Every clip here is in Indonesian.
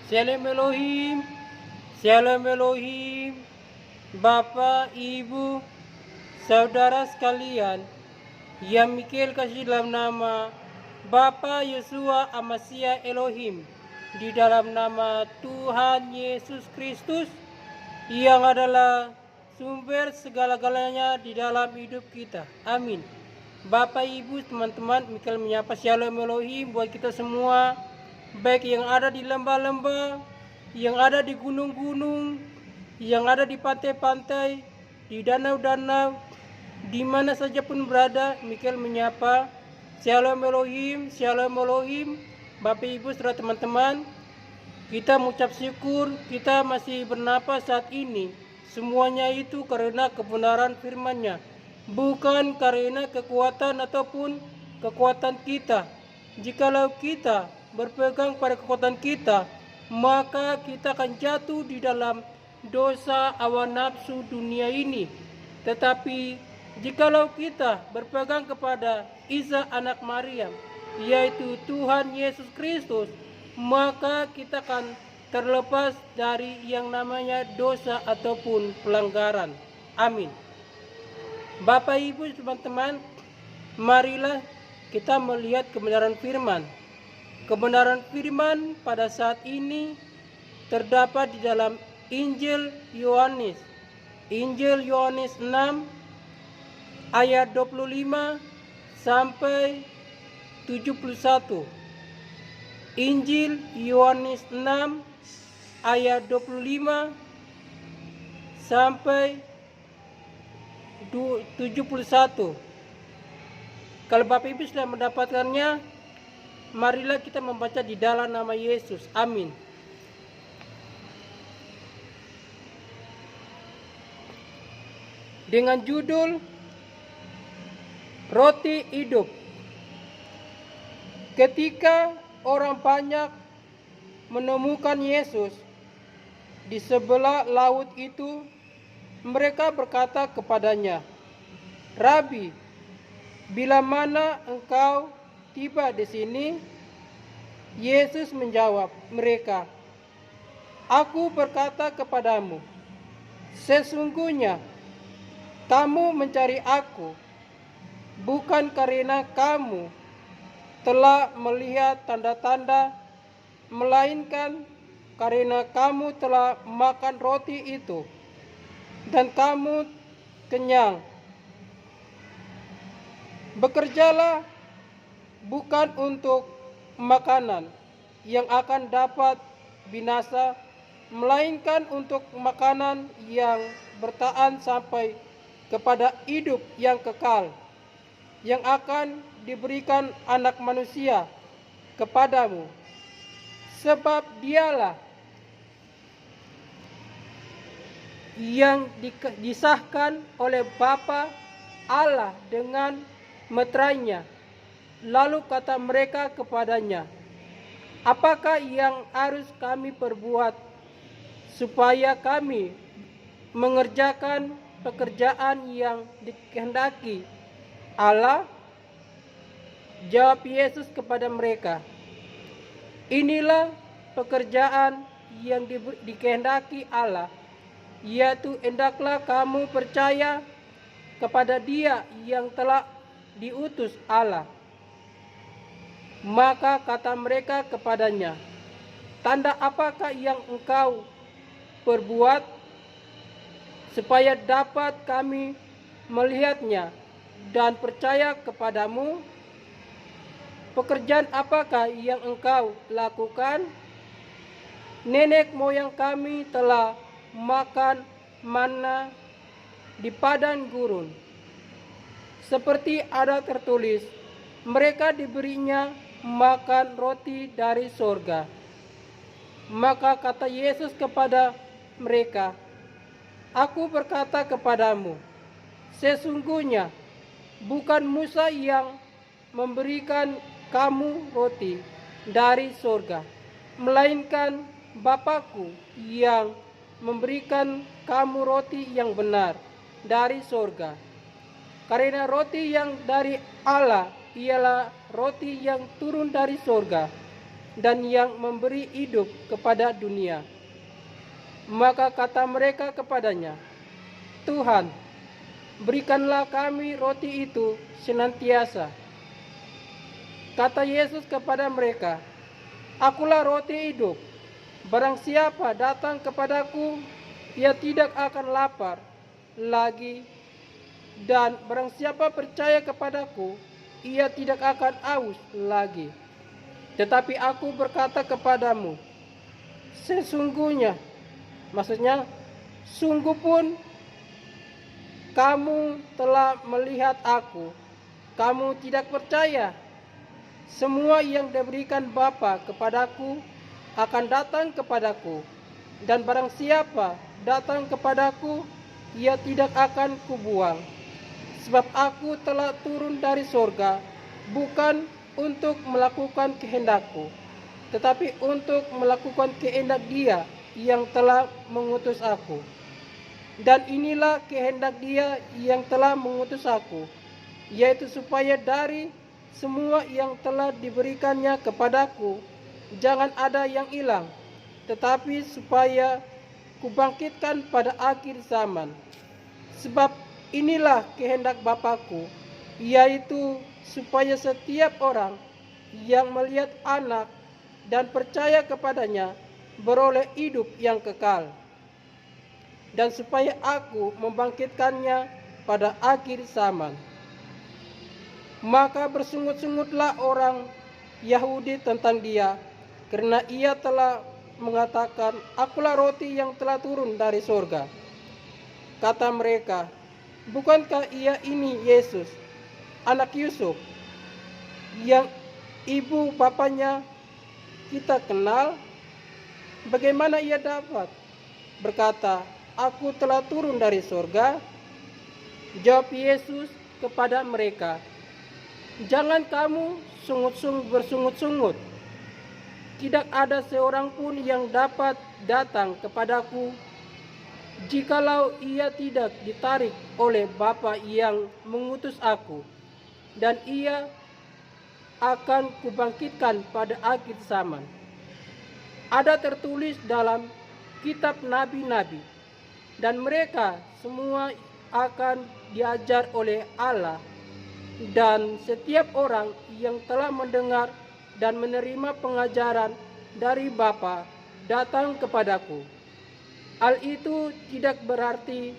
Shalom Elohim, Shalom Elohim, Bapak, Ibu, Saudara sekalian, yang Mikael kasih dalam nama Bapa Yesua Amasia Elohim, di dalam nama Tuhan Yesus Kristus, yang adalah sumber segala-galanya di dalam hidup kita. Amin. Bapak, Ibu, teman-teman, Mikael menyapa Shalom Elohim buat kita semua, baik yang ada di lembah-lembah, yang ada di gunung-gunung, yang ada di pantai-pantai, di danau-danau, di mana saja pun berada. Mikael menyapa Shalom Elohim, Shalom Elohim. Bapak, Ibu, saudara, teman-teman, kita mengucap syukur kita masih bernapas saat ini. Semuanya itu karena kebenaran firman-Nya, bukan karena kekuatan ataupun kekuatan kita. Jikalau kita berpegang pada kekuatan kita, maka kita akan jatuh di dalam dosa hawa nafsu dunia ini. Tetapi jikalau kita berpegang kepada Isa anak Maryam, yaitu Tuhan Yesus Kristus, maka kita akan terlepas dari yang namanya dosa ataupun pelanggaran. Amin. Bapak, Ibu, teman-teman, marilah kita melihat kebenaran firman. Kebenaran firman pada saat ini terdapat di dalam Injil Yohanes. Injil Yohanes 6 ayat 25 sampai 71. Injil Yohanes 6 ayat 25 sampai 71. Kalau Bapak Ibu sudah mendapatkannya, marilah kita membaca di dalam nama Yesus. Amin. Dengan judul Roti Hidup. Ketika orang banyak menemukan Yesus di sebelah laut itu, mereka berkata kepadanya, "Rabi, bila mana engkau tiba di sini?" Yesus menjawab mereka, "Aku berkata kepadamu, sesungguhnya kamu mencari aku, bukan karena kamu telah melihat tanda-tanda, melainkan karena kamu telah makan roti itu, dan kamu kenyang. Bekerjalah bukan untuk makanan yang akan dapat binasa, melainkan untuk makanan yang bertahan sampai kepada hidup yang kekal, yang akan diberikan Anak Manusia kepadamu. Sebab dialah yang disahkan oleh Bapa Allah dengan meterainya." Lalu kata mereka kepadanya, "Apakah yang harus kami perbuat supaya kami mengerjakan pekerjaan yang dikehendaki Allah?" Jawab Yesus kepada mereka, "Inilah pekerjaan yang dikehendaki Allah, yaitu hendaklah kamu percaya kepada Dia yang telah diutus Allah." Maka kata mereka kepadanya, "Tanda apakah yang engkau perbuat supaya dapat kami melihatnya dan percaya kepadamu? Pekerjaan apakah yang engkau lakukan? Nenek moyang kami telah makan manna di padang gurun. Seperti ada tertulis, mereka diberinya makan roti dari sorga." Maka kata Yesus kepada mereka, "Aku berkata kepadamu, sesungguhnya bukan Musa yang memberikan kamu roti dari sorga, melainkan Bapa-Ku yang memberikan kamu roti yang benar dari sorga. Karena roti yang dari Allah ialah roti yang turun dari sorga, dan yang memberi hidup kepada dunia. Maka kata mereka kepadanya, Tuhan, berikanlah kami roti itu senantiasa. Kata Yesus kepada mereka, Akulah roti hidup. Barang siapa datang kepadaku, ia tidak akan lapar lagi, dan barang siapa percaya kepadaku, ia tidak akan haus lagi. Tetapi aku berkata kepadamu, sesungguhnya, maksudnya sungguh pun kamu telah melihat aku, kamu tidak percaya. Semua yang diberikan Bapa kepadaku akan datang kepadaku, dan barang siapa datang kepadaku, ia tidak akan kubuang. Sebab aku telah turun dari sorga, bukan untuk melakukan kehendakku, tetapi untuk melakukan kehendak Dia yang telah mengutus aku. Dan inilah kehendak Dia yang telah mengutus aku, yaitu supaya dari semua yang telah diberikannya kepadaku, jangan ada yang hilang, tetapi supaya kubangkitkan pada akhir zaman. Sebab inilah kehendak Bapakku, yaitu supaya setiap orang yang melihat Anak dan percaya kepadanya beroleh hidup yang kekal, dan supaya aku membangkitkannya pada akhir zaman. Maka bersungut-sungutlah orang Yahudi tentang Dia, karena Ia telah mengatakan, Akulah roti yang telah turun dari sorga. Kata mereka, bukankah Ia ini Yesus, anak Yusuf, yang ibu bapanya kita kenal? Bagaimana Ia dapat berkata, Aku telah turun dari sorga? Jawab Yesus kepada mereka, Jangan kamu bersungut-sungut. Tidak ada seorang pun yang dapat datang kepadaku jikalau ia tidak ditarik oleh Bapa yang mengutus aku, dan ia akan kubangkitkan pada akhir zaman. Ada tertulis dalam kitab nabi-nabi, dan mereka semua akan diajar oleh Allah, dan setiap orang yang telah mendengar dan menerima pengajaran dari Bapa datang kepadaku. Hal itu tidak berarti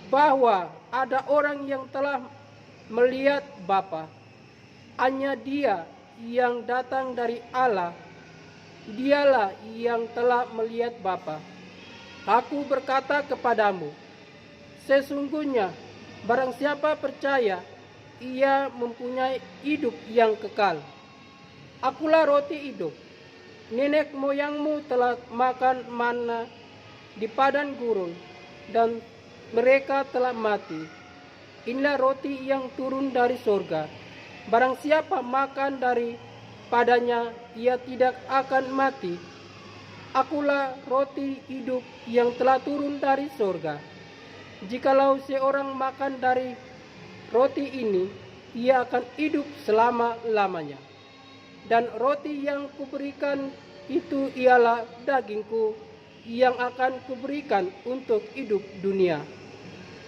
bahwa ada orang yang telah melihat Bapa. Hanya Dia yang datang dari Allah, Dialah yang telah melihat Bapa. Aku berkata kepadamu, sesungguhnya barang siapa percaya, ia mempunyai hidup yang kekal. Akulah roti hidup. Nenek moyangmu telah makan manna di padang gurun, dan mereka telah mati. Inilah roti yang turun dari sorga. Barang siapa makan daripadanya, ia tidak akan mati. Akulah roti hidup yang telah turun dari sorga. Jikalau seorang makan dari roti ini, ia akan hidup selama-lamanya. Dan roti yang kuberikan itu ialah dagingku yang akan kuberikan untuk hidup dunia.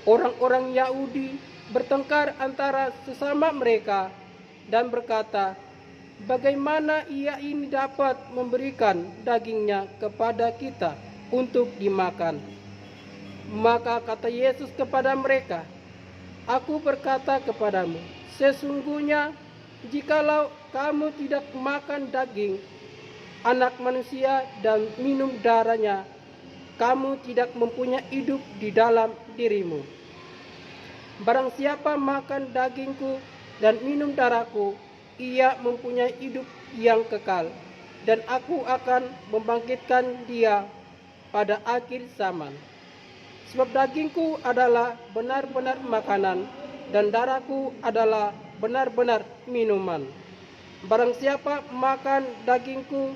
Orang-orang Yahudi bertengkar antara sesama mereka dan berkata, bagaimana ia ini dapat memberikan dagingnya kepada kita untuk dimakan? Maka kata Yesus kepada mereka, Aku berkata kepadamu, sesungguhnya jikalau kamu tidak makan daging Anak Manusia dan minum darahnya, kamu tidak mempunyai hidup di dalam dirimu. Barang siapa makan dagingku dan minum darahku, ia mempunyai hidup yang kekal, dan aku akan membangkitkan dia pada akhir zaman. Sebab dagingku adalah benar-benar makanan, dan darahku adalah benar-benar minuman. Barang siapa makan dagingku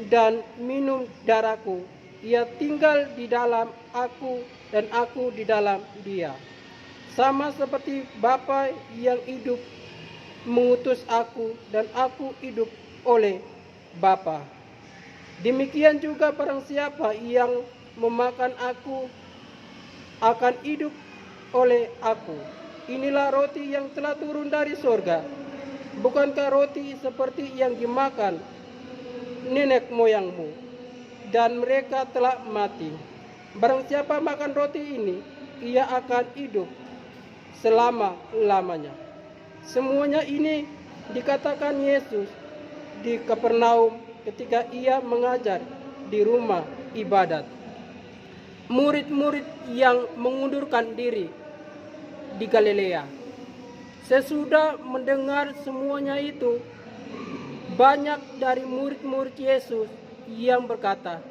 dan minum darahku, ia tinggal di dalam aku dan aku di dalam dia. Sama seperti Bapa yang hidup mengutus aku, dan aku hidup oleh Bapa. Demikian juga barang siapa yang memakan aku akan hidup oleh aku. Inilah roti yang telah turun dari sorga. Bukankah roti seperti yang dimakan nenek moyangmu, dan mereka telah mati? Barang siapa makan roti ini, ia akan hidup selama-lamanya. Semuanya ini dikatakan Yesus di Kapernaum ketika ia mengajar di rumah ibadat. Murid-murid yang mengundurkan diri di Galilea. Sesudah mendengar semuanya itu, banyak dari murid-murid Yesus yang berkata,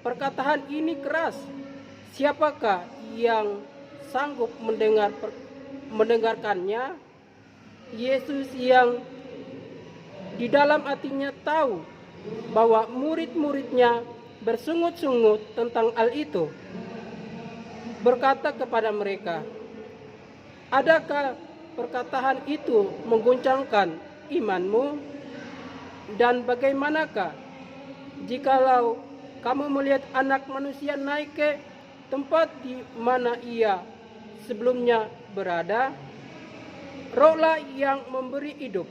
"Perkataan ini keras. Siapakah yang sanggup mendengarkannya?" Yesus yang di dalam hatinya tahu bahwa murid-muridnya bersungut-sungut tentang hal itu, berkata kepada mereka, "Adakah perkataan itu mengguncangkan imanmu? Dan bagaimanakah jikalau kamu melihat Anak Manusia naik ke tempat di mana ia sebelumnya berada? Rohlah yang memberi hidup,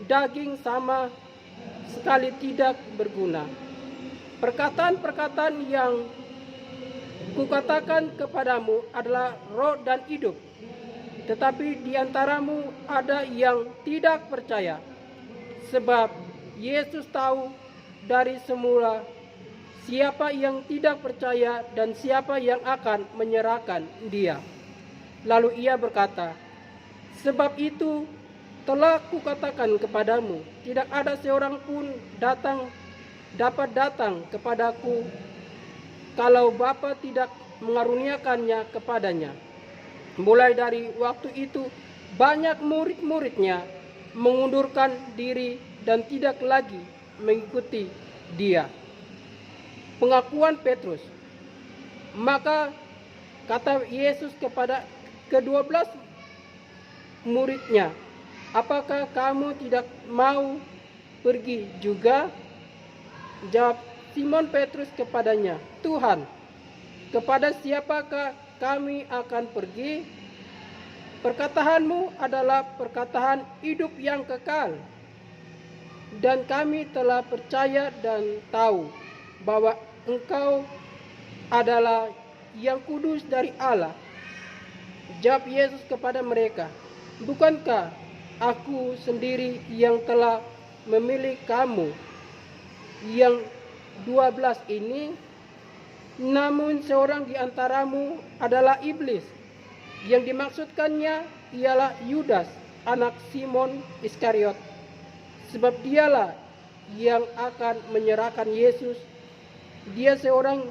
daging sama sekali tidak berguna. Perkataan-perkataan yang kukatakan kepadamu adalah roh dan hidup. Tetapi di antaramu ada yang tidak percaya." Sebab Yesus tahu dari semula siapa yang tidak percaya dan siapa yang akan menyerahkan dia. Lalu ia berkata, "Sebab itu telah kukatakan kepadamu, tidak ada seorang pun dapat datang kepadaku kalau Bapa tidak mengaruniakannya kepadanya." Mulai dari waktu itu, banyak murid-muridnya mengundurkan diri dan tidak lagi mengikuti dia. Pengakuan Petrus. Maka kata Yesus kepada ke-12 muridnya, "Apakah kamu tidak mau pergi juga?" Jawab Simon Petrus kepadanya, "Tuhan, kepada siapakah kami akan pergi? Perkataanmu adalah perkataan hidup yang kekal. Dan kami telah percaya dan tahu bahwa Engkau adalah yang kudus dari Allah." Jawab Yesus kepada mereka, "Bukankah aku sendiri yang telah memilih kamu yang 12 ini? Namun seorang di antaramu adalah iblis." Yang dimaksudkannya ialah Yudas, anak Simon Iskariot. Sebab dialah yang akan menyerahkan Yesus. Dia seorang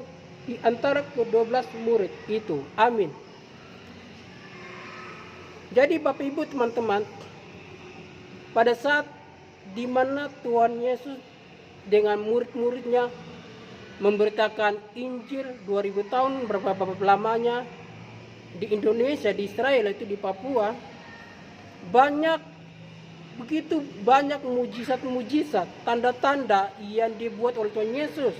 di antara ke-12 murid itu. Amin. Jadi Bapak Ibu teman-teman, pada saat di mana Tuhan Yesus dengan murid-muridnya memberitakan Injil 2000 tahun berapa lamanya di Indonesia, di Israel, itu di Papua, begitu banyak mujizat-mujizat, tanda-tanda yang dibuat oleh Tuhan Yesus.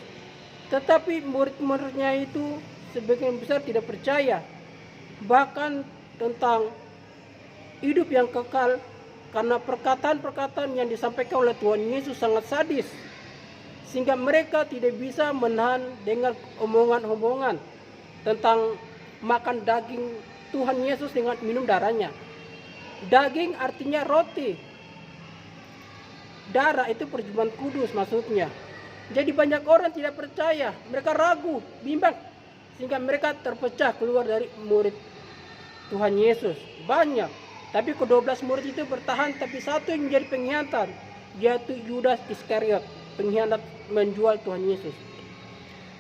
Tetapi murid-muridnya itu sebagian besar tidak percaya, bahkan tentang hidup yang kekal, karena perkataan-perkataan yang disampaikan oleh Tuhan Yesus sangat sadis, sehingga mereka tidak bisa menahan dengan omongan-omongan tentang makan daging Tuhan Yesus dengan minum darahnya. Daging artinya roti, darah itu perjamuan kudus maksudnya. Jadi banyak orang tidak percaya, mereka ragu, bimbang, sehingga mereka terpecah keluar dari murid Tuhan Yesus. Banyak, tapi ke-12 murid itu bertahan, tapi satu yang menjadi pengkhianat, yaitu Yudas Iskariot, pengkhianat menjual Tuhan Yesus.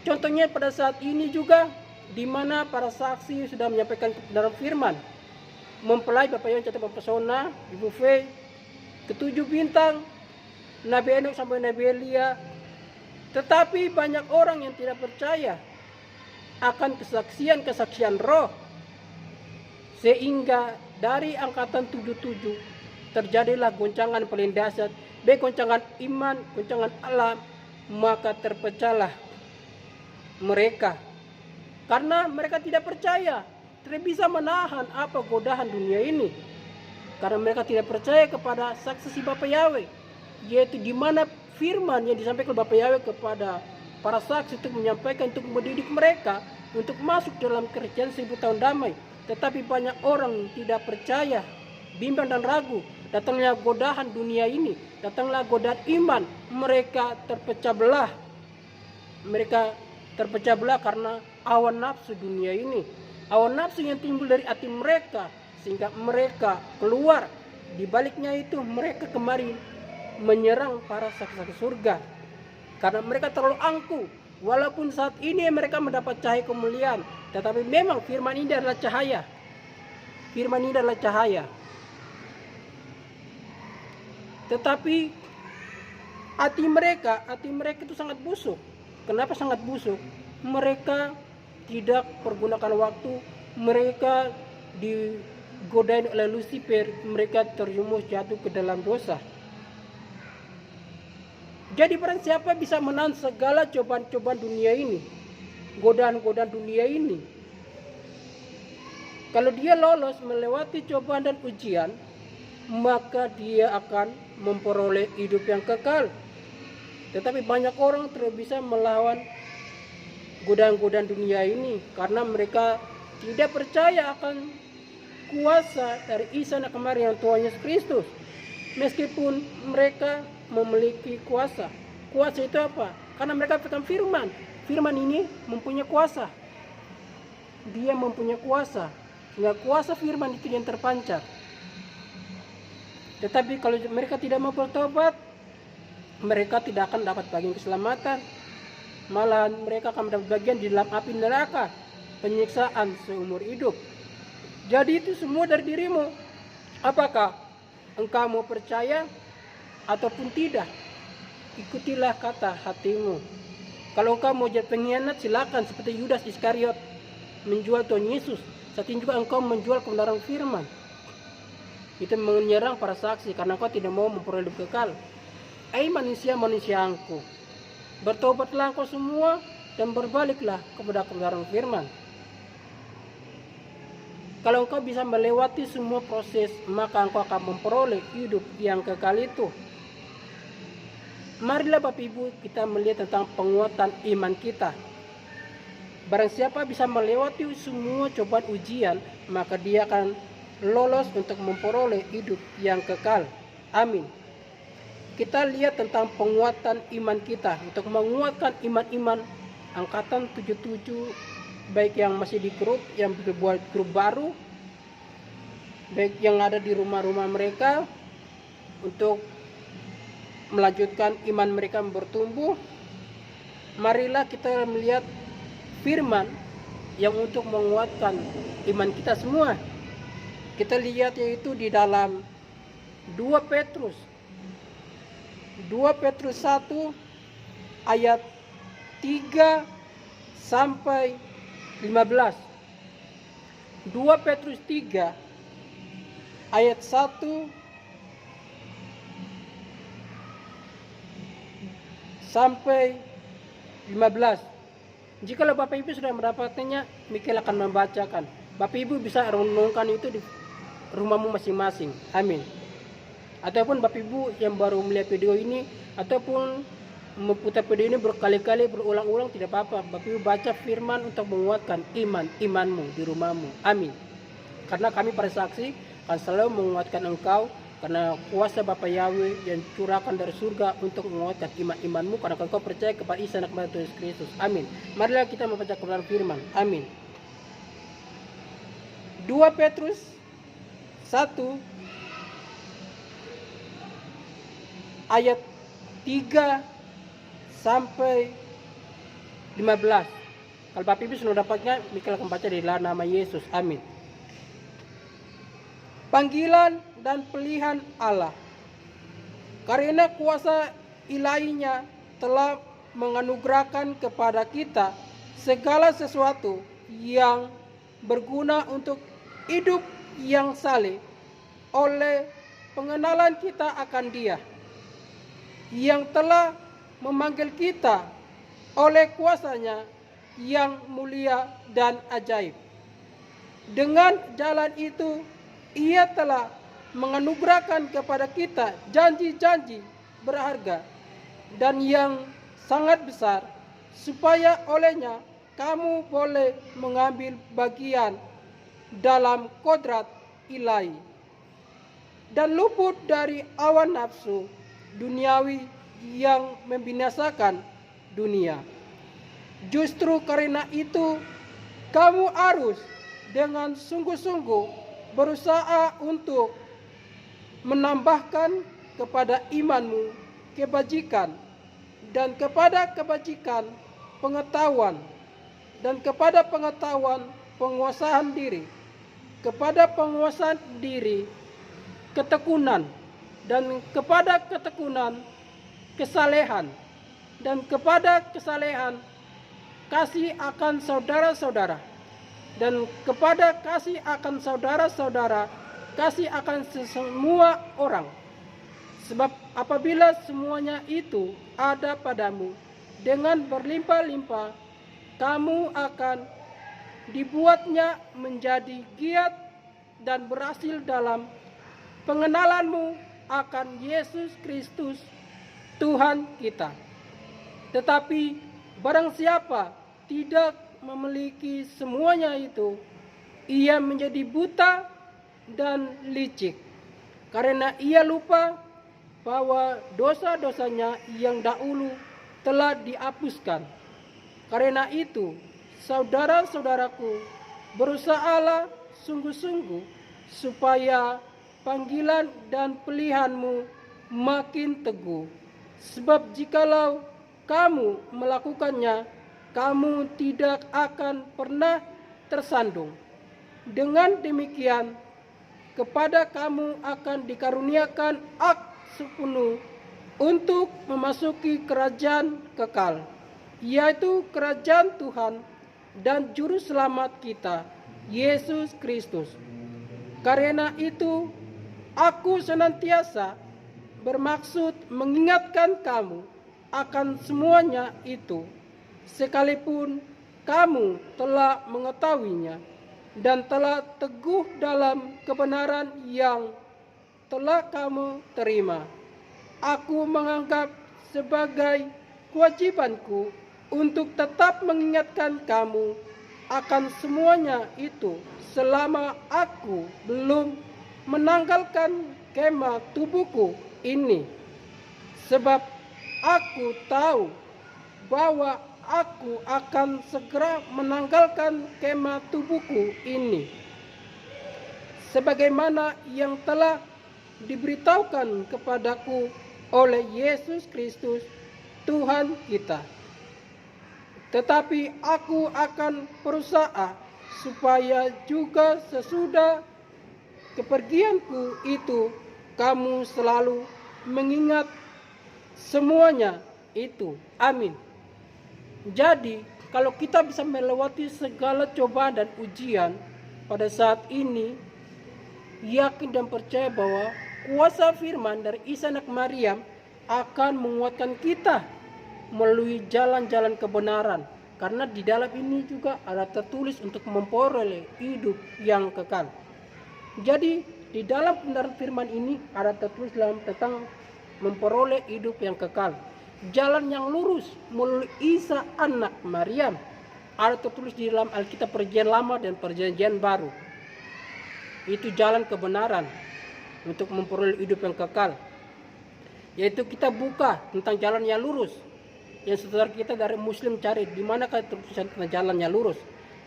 Contohnya pada saat ini juga, di mana para saksi sudah menyampaikan dalam firman, mempelai Bapak yang catat mempesona, Ibu Fei, ke-7 bintang, Nabi Enok sampai Nabi Elia. Tetapi banyak orang yang tidak percaya akan kesaksian roh, sehingga dari angkatan 77 terjadilah goncangan paling dahsyat, baik goncangan iman, goncangan alam, maka terpecahlah mereka. Karena mereka tidak percaya, tidak bisa menahan apa godaan dunia ini. Karena mereka tidak percaya kepada saksi Bapa Yahweh, yaitu di mana firman yang disampaikan Bapa Yahweh kepada para saksi untuk menyampaikan, untuk mendidik mereka untuk masuk dalam kerajaan 1000 tahun damai. Tetapi banyak orang tidak percaya, bimbang dan ragu. Datanglah godaan dunia ini, datanglah godaan iman, mereka terpecah belah. Mereka terpecah belah karena awan nafsu dunia ini, awan nafsu yang timbul dari hati mereka, sehingga mereka keluar. Di baliknya itu mereka kemari menyerang para saksi-saksi surga karena mereka terlalu angkuh. Walaupun saat ini mereka mendapat cahaya kemuliaan, tetapi memang firman ini adalah cahaya. Firman ini adalah cahaya. Tetapi hati mereka itu sangat busuk. Kenapa sangat busuk? Mereka tidak pergunakan waktu, mereka digodain oleh Lucifer, mereka terjerumus jatuh ke dalam dosa. Jadi barang siapa bisa menahan segala cobaan-cobaan dunia ini, godaan-godaan dunia ini, kalau dia lolos melewati cobaan dan ujian, maka dia akan memperoleh hidup yang kekal. Tetapi banyak orang tidak bisa melawan godaan-godaan dunia ini karena mereka tidak percaya akan kuasa dari Isa Anak Maria yang Tuhan Yesus Kristus. Meskipun mereka memiliki kuasa. Kuasa itu apa? Karena mereka pegang firman. Firman ini mempunyai kuasa. Dia mempunyai kuasa. Sehingga kuasa firman itu yang terpancar. Tetapi kalau mereka tidak mau bertobat, mereka tidak akan dapat bagian keselamatan. Malah mereka akan mendapat bagian di dalam api neraka, penyiksaan seumur hidup. Jadi itu semua dari dirimu. Apakah engkau mau percaya ataupun tidak? Ikutilah kata hatimu. Kalau engkau mau jadi pengkhianat, silakan, seperti Yudas Iskariot menjual Tuhan Yesus. Saat ini juga engkau menjual kebenaran firman. Itu menyerang para saksi karena engkau tidak mau memperoleh hidup kekal. Hai manusia angkuh, bertobatlah engkau semua dan berbaliklah kepada kebenaran firman. Kalau engkau bisa melewati semua proses, maka engkau akan memperoleh hidup yang kekal itu. Marilah Bapak Ibu kita melihat tentang penguatan iman kita. Barang siapa bisa melewati semua cobaan ujian, maka dia akan lolos untuk memperoleh hidup yang kekal. Amin. Kita lihat tentang penguatan iman kita. Untuk menguatkan iman-iman angkatan 77, baik yang masih di grup, yang berbuat grup baru, baik yang ada di rumah-rumah mereka, untuk melanjutkan iman mereka bertumbuh. Marilah kita melihat firman yang untuk menguatkan iman kita semua. Kita lihat yaitu di dalam 2 Petrus 1 ayat 3 sampai 15. 2 Petrus 3 ayat 1 sampai 15. Jikalau Bapak Ibu sudah mendapatkannya, Mikael akan membacakan. Bapak Ibu bisa renungkan itu di rumahmu masing-masing. Amin. Ataupun Bapak Ibu yang baru melihat video ini, ataupun memutar video ini berkali-kali, berulang-ulang, tidak apa-apa. Bapak Ibu baca firman untuk menguatkan imanmu di rumahmu. Amin. Karena kami para saksi akan selalu menguatkan engkau, karena kuasa Bapa Yahweh yang curahkan dari surga untuk menguatkan iman-imanmu, karena engkau percaya kepada Isa Anak Maria Tuhan Yesus Kristus. Amin. Marilah kita membaca kebenaran firman. Amin. 2 Petrus 1 ayat 3 sampai 15. Kalau Bapak Ibu sudah dapatnya, Mikael akan baca di dalam nama Yesus. Amin. Panggilan dan pilihan Allah. Karena kuasa ilahinya telah menganugerahkan kepada kita segala sesuatu yang berguna untuk hidup yang saleh oleh pengenalan kita akan Dia yang telah memanggil kita oleh kuasanya yang mulia dan ajaib. Dengan jalan itu, Ia telah menganugerahkan kepada kita janji-janji berharga dan yang sangat besar, supaya olehnya kamu boleh mengambil bagian dalam kodrat ilahi dan luput dari awan nafsu duniawi yang membinasakan dunia. Justru karena itu, kamu harus dengan sungguh-sungguh berusaha untuk menambahkan kepada imanmu kebajikan, dan kepada kebajikan pengetahuan, dan kepada pengetahuan penguasaan diri, kepada penguasaan diri ketekunan, dan kepada ketekunan kesalehan, dan kepada kesalehan kasih akan saudara-saudara, dan kepada kasih akan saudara-saudara kasih akan semua orang. Sebab apabila semuanya itu ada padamu dengan berlimpah-limpah, kamu akan dibuatnya menjadi giat dan berhasil dalam pengenalanmu akan Yesus Kristus Tuhan kita. Tetapi barang siapa tidak memiliki semuanya itu, ia menjadi buta dan licik, karena ia lupa bahwa dosa-dosanya yang dahulu telah dihapuskan. Karena itu, saudara-saudaraku, berusahalah sungguh-sungguh supaya panggilan dan pilihanmu makin teguh. Sebab jikalau kamu melakukannya, kamu tidak akan pernah tersandung. Dengan demikian, kepada kamu akan dikaruniakan hak sepenuh untuk memasuki kerajaan kekal, yaitu kerajaan Tuhan dan Juru Selamat kita, Yesus Kristus. Karena itu, aku senantiasa bermaksud mengingatkan kamu akan semuanya itu, sekalipun kamu telah mengetahuinya dan telah teguh dalam kebenaran yang telah kamu terima. Aku menganggap sebagai kewajibanku untuk tetap mengingatkan kamu akan semuanya itu selama aku belum menanggalkan kemah tubuhku ini. Sebab aku tahu bahwa aku akan segera menanggalkan kemah tubuhku ini, sebagaimana yang telah diberitahukan kepadaku oleh Yesus Kristus Tuhan kita. Tetapi aku akan berusaha supaya juga sesudah kepergianku itu kamu selalu mengingat semuanya itu. Amin. Jadi, kalau kita bisa melewati segala cobaan dan ujian pada saat ini, yakin dan percaya bahwa kuasa firman dari Isa anak Maryam akan menguatkan kita melalui jalan-jalan kebenaran. Karena di dalam ini juga ada tertulis untuk memperoleh hidup yang kekal. Jadi, di dalam kebenaran firman ini ada tertulis dalam tentang memperoleh hidup yang kekal. Jalan yang lurus melalui Isa anak Maryam ada tertulis di dalam Alkitab Perjanjian Lama dan Perjanjian Baru. Itu jalan kebenaran untuk memperoleh hidup yang kekal, yaitu kita buka tentang jalan yang lurus. Yang saudara kita dari Muslim cari di manakah tertulisan tentang jalan yang lurus.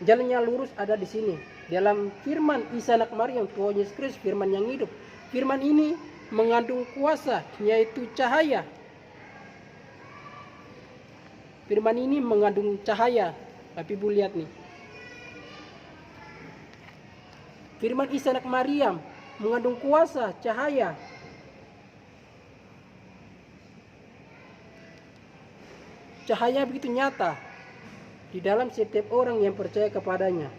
Jalan yang lurus ada di sini dalam firman Isa anak Maryam, Tuhan Yesus Kristus, firman yang hidup. Firman ini mengandung kuasa, yaitu cahaya. Firman ini mengandung cahaya. Tapi Ibu lihat nih. Firman Isa anak Maryam mengandung kuasa, cahaya. Cahaya begitu nyata di dalam setiap orang yang percaya kepadanya.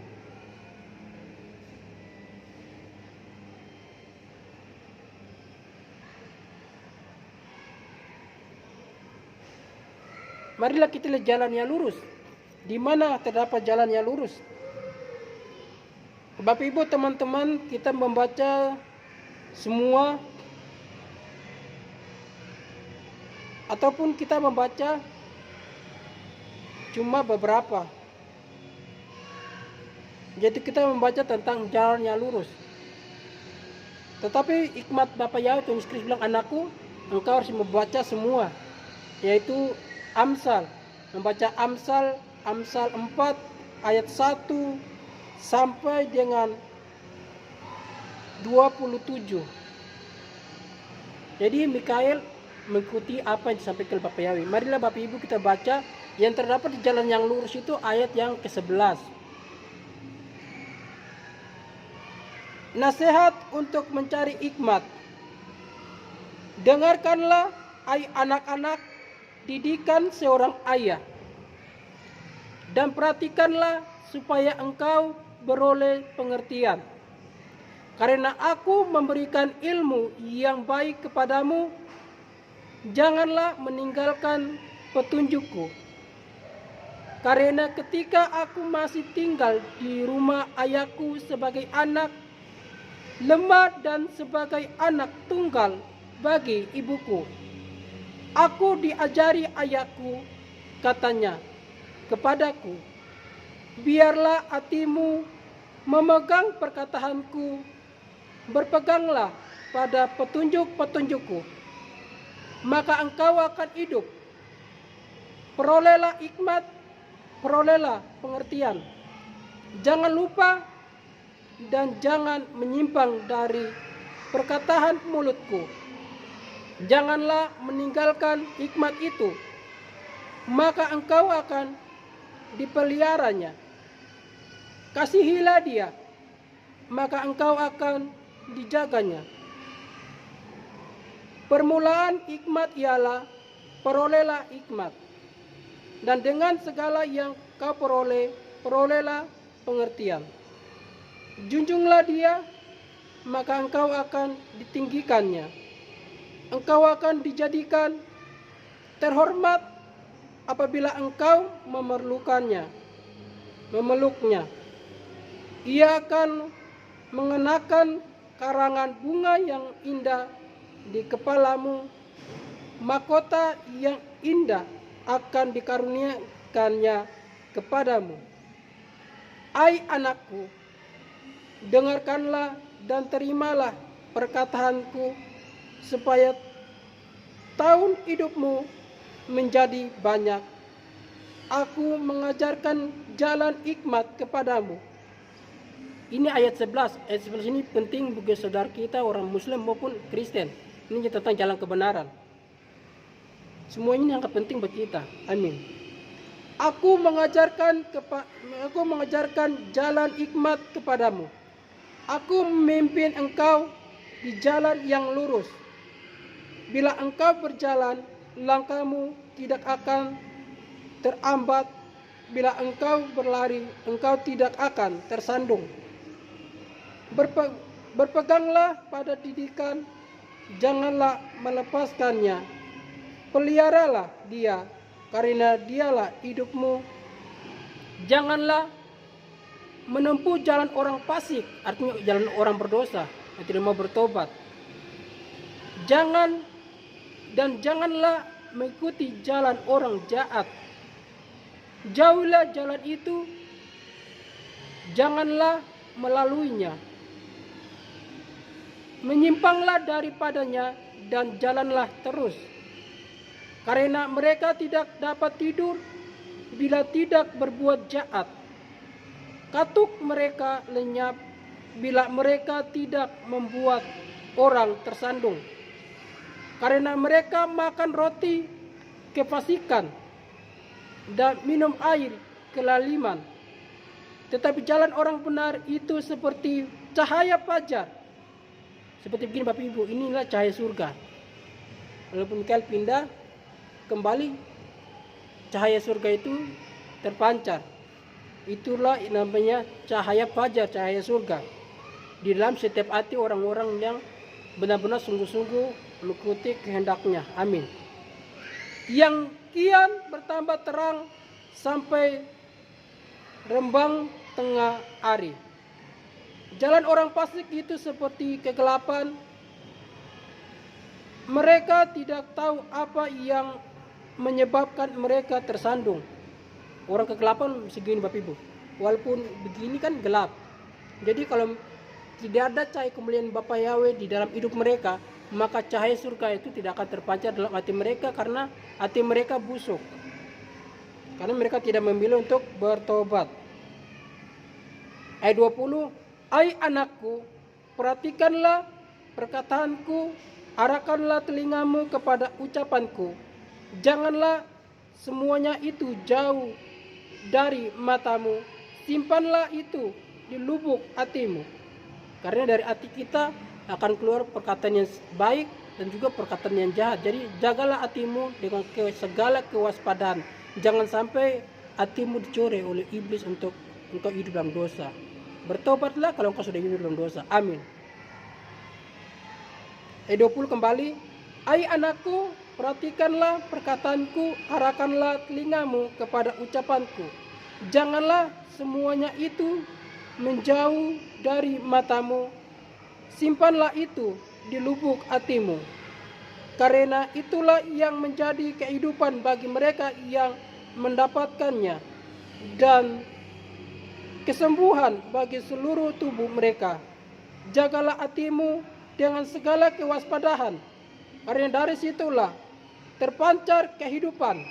Marilah kita lihat jalan yang lurus. Di mana terdapat jalan yang lurus? Bapak Ibu teman-teman, kita membaca semua ataupun kita membaca cuma beberapa. Jadi kita membaca tentang jalan yang lurus. Tetapi hikmat Bapa Yahweh Tuhan Yesus Kristus bilang, anakku, engkau harus membaca semua, yaitu Amsal. Membaca Amsal 4 ayat 1 sampai dengan 27. Jadi Mikael mengikuti apa yang disampaikan Bapak Yahweh. Marilah Bapak Ibu kita baca yang terdapat di jalan yang lurus itu ayat yang ke-11. Nasihat untuk mencari hikmat. Dengarkanlah, hai anak-anak, didikan seorang ayah, dan perhatikanlah supaya engkau beroleh pengertian. Karena aku memberikan ilmu yang baik kepadamu, janganlah meninggalkan petunjukku. Karena ketika aku masih tinggal di rumah ayahku sebagai anak lemah dan sebagai anak tunggal bagi ibuku, aku diajari ayahku, katanya kepadaku, biarlah hatimu memegang perkataanku, berpeganglah pada petunjuk-petunjukku, maka engkau akan hidup. Perolehlah hikmat, perolehlah pengertian. Jangan lupa dan jangan menyimpang dari perkataan mulutku. Janganlah meninggalkan hikmat itu, maka engkau akan dipeliharanya. Kasihilah dia, maka engkau akan dijaganya. Permulaan hikmat ialah perolehlah hikmat, dan dengan segala yang kau peroleh, perolehlah pengertian. Junjunglah dia, maka engkau akan ditinggikannya. Engkau akan dijadikan terhormat apabila engkau memerlukannya, memeluknya. Ia akan mengenakan karangan bunga yang indah di kepalamu, mahkota yang indah akan dikaruniakannya kepadamu. Hai anakku, dengarkanlah dan terimalah perkataanku, supaya tahun hidupmu menjadi banyak. Aku mengajarkan jalan hikmat kepadamu. Ini ayat 11. Ayat 11 ini penting bagi saudara kita orang Muslim maupun Kristen. Ini tentang jalan kebenaran. Semua ini yang penting bagi kita. Amin. Aku mengajarkan jalan hikmat kepadamu. Aku memimpin engkau di jalan yang lurus. Bila engkau berjalan, langkahmu tidak akan terambat. Bila engkau berlari, engkau tidak akan tersandung. Berpeganglah pada didikan, janganlah melepaskannya. Peliharalah dia, karena dialah hidupmu. Janganlah menempuh jalan orang fasik, artinya jalan orang berdosa yang tidak mau bertobat. Janganlah mengikuti jalan orang jahat. Jauhilah jalan itu, janganlah melaluinya. Menyimpanglah daripadanya dan jalanlah terus. Karena mereka tidak dapat tidur bila tidak berbuat jahat. Katuk mereka lenyap bila mereka tidak membuat orang tersandung. Karena mereka makan roti kefasikan dan minum air kelaliman. Tetapi jalan orang benar itu seperti cahaya fajar. Seperti begini Bapak Ibu, inilah cahaya surga. Walaupun Mikael pindah kembali, cahaya surga itu terpancar. Itulah namanya cahaya fajar, cahaya surga. Di dalam setiap hati orang-orang yang benar-benar sungguh-sungguh mengikuti kehendaknya. Amin. yang kian bertambah terang sampai rembang tengah hari. Jalan orang fasik itu seperti kegelapan. Mereka tidak tahu apa yang menyebabkan mereka tersandung. Orang kegelapan segini Bapak Ibu. Walaupun begini kan gelap. Jadi kalau tidak ada cahaya kemuliaan Bapa Yahweh di dalam hidup mereka, maka cahaya surga itu tidak akan terpancar dalam hati mereka karena hati mereka busuk. Karena mereka tidak memilih untuk bertobat. Ayat 20, hai anakku, perhatikanlah perkataanku, arahkanlah telingamu kepada ucapanku. Janganlah semuanya itu jauh dari matamu, simpanlah itu di lubuk hatimu. Karena dari hati kita akan keluar perkataan yang baik dan juga perkataan yang jahat. Jadi jagalah hatimu dengan segala kewaspadaan. Jangan sampai hatimu dicuri oleh iblis untuk engkau hidup dalam dosa. Bertobatlah kalau engkau sudah hidup dalam dosa. Amin. Ayat 20 kembali. Hai anakku, perhatikanlah perkataanku, arahkanlah telingamu kepada ucapanku. Janganlah semuanya itu menjauh dari matamu, simpanlah itu di lubuk hatimu. Karena itulah yang menjadi kehidupan bagi mereka yang mendapatkannya, dan kesembuhan bagi seluruh tubuh mereka. Jagalah hatimu dengan segala kewaspadaan, karena dari situlah terpancar kehidupan.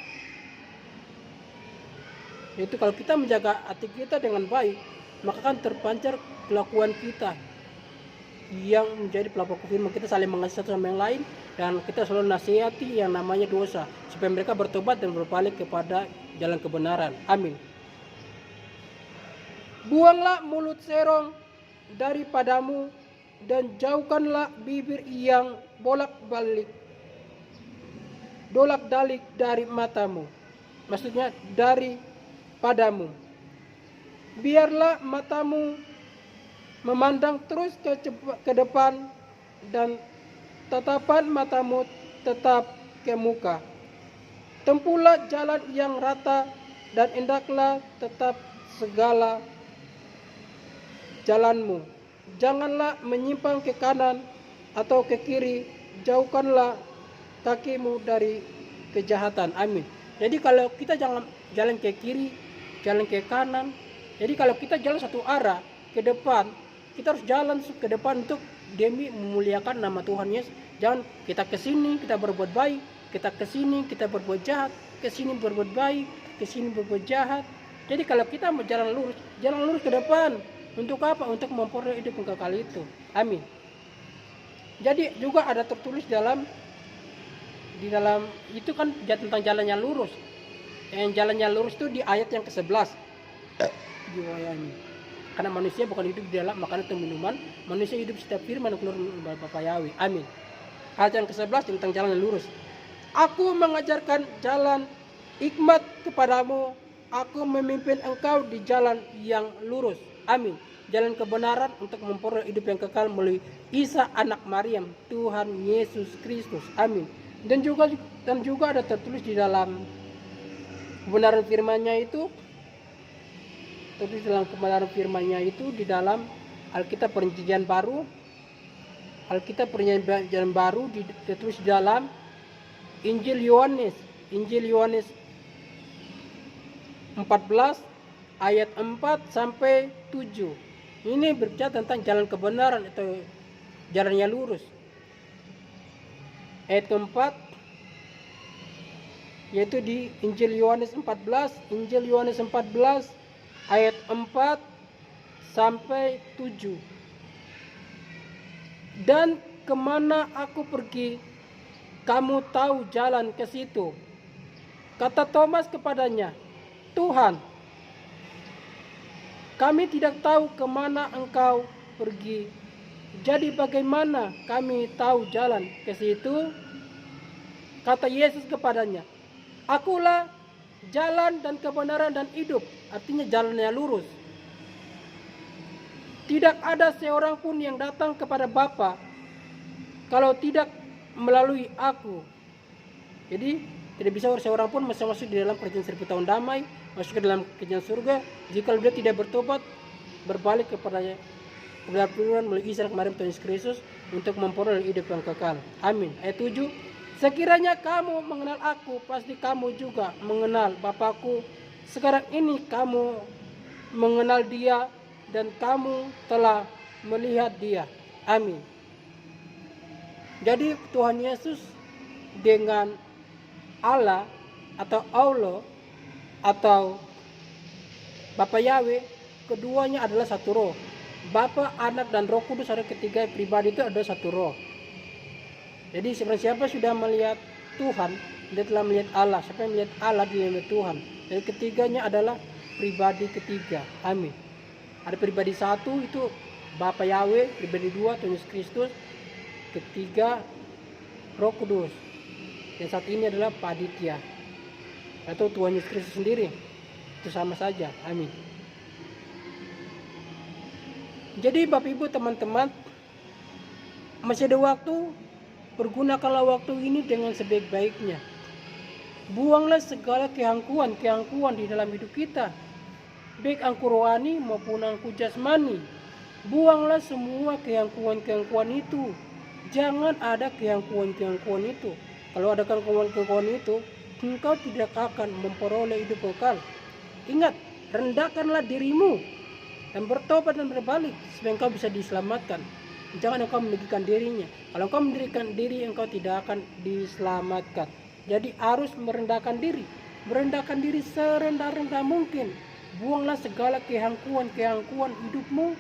Yaitu kalau kita menjaga hati kita dengan baik, maka akan terpancar kelakuan kita yang menjadi pelapor firman. Kita saling mengasihi satu sama yang lain, dan kita selalu nasihati yang namanya dosa, supaya mereka bertobat dan berbalik kepada jalan kebenaran. Amin. Buanglah mulut serong daripadamu, dan jauhkanlah bibir yang bolak-balik, dolak-dalik dari matamu. Maksudnya dari padamu. Biarlah matamu memandang terus ke depan, dan tatapan matamu tetap ke muka. Tempuhlah jalan yang rata, dan hendaklah tetap segala jalanmu. Janganlah menyimpang ke kanan atau ke kiri. Jauhkanlah kakimu dari kejahatan. Amin. Jadi kalau kita jangan jalan ke kiri, jalan ke kanan. Jadi kalau kita jalan satu arah ke depan, kita harus jalan ke depan untuk demi memuliakan nama Tuhan Yesus. Jangan kita ke sini kita berbuat baik, kita ke sini kita berbuat jahat, ke sini berbuat baik, ke sini berbuat jahat. Jadi kalau kita mau jalan lurus ke depan. Untuk apa? Untuk memperoleh hidup yang kekal itu. Amin. Jadi juga ada tertulis di dalam itu kan tentang jalan yang lurus. Yang jalan yang lurus itu di ayat yang ke-11. Karena manusia bukan hidup di dalam makanan atau minuman, manusia hidup setiap firman yang keluar dari Bapa Yahweh. Amin. Ayat yang ke-11 tentang jalan yang lurus. Aku mengajarkan jalan hikmat kepadamu, aku memimpin engkau di jalan yang lurus. Amin. Jalan kebenaran untuk memperoleh hidup yang kekal melalui Isa anak Maryam, Tuhan Yesus Kristus. Amin. Dan juga ada tertulis di dalam kebenaran firman-Nya itu, di dalam Alkitab Perjanjian Baru. Alkitab Perjanjian Baru tertulis di dalam Injil Yohanes 14 ayat 4 sampai 7. Ini berbicara tentang jalan kebenaran atau jalan yang lurus. Ayat keempat yaitu di Injil Yohanes 14 ayat 4 sampai 7. Dan kemana aku pergi, kamu tahu jalan ke situ. Kata Thomas kepadanya, Tuhan, kami tidak tahu kemana engkau pergi. Jadi bagaimana kami tahu jalan ke situ? Kata Yesus kepadanya, Akulah jalan dan kebenaran dan hidup. Artinya jalannya lurus. Tidak ada seorang pun yang datang kepada Bapa kalau tidak melalui aku. Jadi Tidak bisa seorang pun masuk di dalam kerajaan 1000 tahun damai, masuk ke dalam kerajaan surga, jika dia tidak bertobat, berbalik kepada Tuhan melalui Isa kemarin Tuhan Yesus Kristus untuk memperoleh hidup yang kekal. Amin. Ayat 7. Sekiranya kamu mengenal aku, pasti kamu juga mengenal Bapakku. Sekarang ini kamu mengenal Dia dan kamu telah melihat Dia. Amin. Jadi Tuhan Yesus dengan Allah atau Bapa Yahweh, keduanya adalah satu roh. Bapa, Anak, dan Roh Kudus ada ketiga pribadi itu ada satu roh. Jadi siapa sudah melihat Tuhan, dia telah melihat Allah. Siapa yang melihat Allah, dia melihat Tuhan. Jadi ketiganya adalah pribadi ketiga. Amin. Ada pribadi satu itu Bapa Yahweh, pribadi dua Tuhan Yesus Kristus, ketiga Roh Kudus. Yang saat ini adalah Paditya atau Tuhan Yesus Kristus sendiri. Itu sama saja. Amin. Jadi Bapak Ibu teman-teman, masih ada waktu, pergunakanlah waktu ini dengan sebaik-baiknya. Buanglah segala keangkuhan di dalam hidup kita, baik angku rohani maupun angku jasmani. Buanglah semua keangkuhan itu. Jangan ada keangkuhan itu. Kalau ada keangkuhan itu, engkau tidak akan memperoleh hidup kekal. Ingat, rendahkanlah dirimu dan bertobat dan berbalik supaya engkau bisa diselamatkan. Jangan engkau meninggikan dirinya. Kalau engkau mendirikan diri, engkau tidak akan diselamatkan. Jadi harus merendahkan diri serendah-rendah mungkin. Buanglah segala keangkuhan hidupmu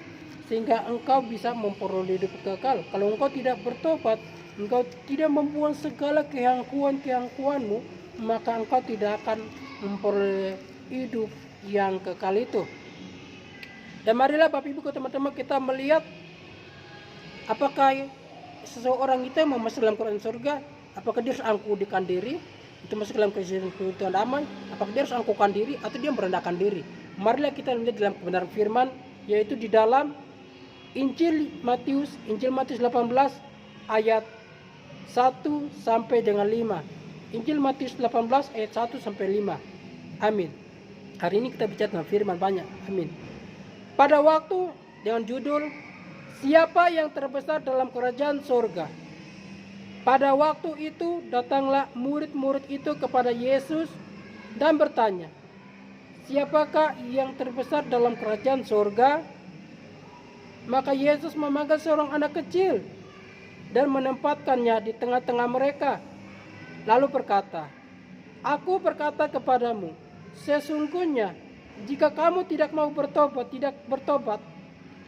sehingga engkau bisa memperoleh hidup kekal. Kalau engkau tidak bertobat, engkau tidak membuang segala keangkuhanmu, maka engkau tidak akan memperoleh hidup yang kekal itu. Dan marilah Bapak Ibu teman-teman kita melihat apakah seseorang itu yang masuk dalam kerajaan surga, apakah dia harus angkuhkan diri, itu masuk dalam kerajaan Tuhan damai, apakah dia harus angkuhkan diri atau dia merendahkan diri. Marilah kita melihat dalam kebenaran firman, yaitu di dalam Injil Matius 18 ayat 1 sampai dengan 5. Injil Matius 18 ayat 1 sampai 5. Amin. Hari ini kita bicara tentang firman banyak. Amin. Pada waktu dengan judul Siapa yang terbesar dalam kerajaan surga? Pada waktu itu datanglah murid-murid itu kepada Yesus dan bertanya, siapakah yang terbesar dalam kerajaan surga? Maka Yesus memanggil seorang anak kecil dan menempatkannya di tengah-tengah mereka. Lalu berkata, Aku berkata kepadamu, sesungguhnya jika kamu tidak mau bertobat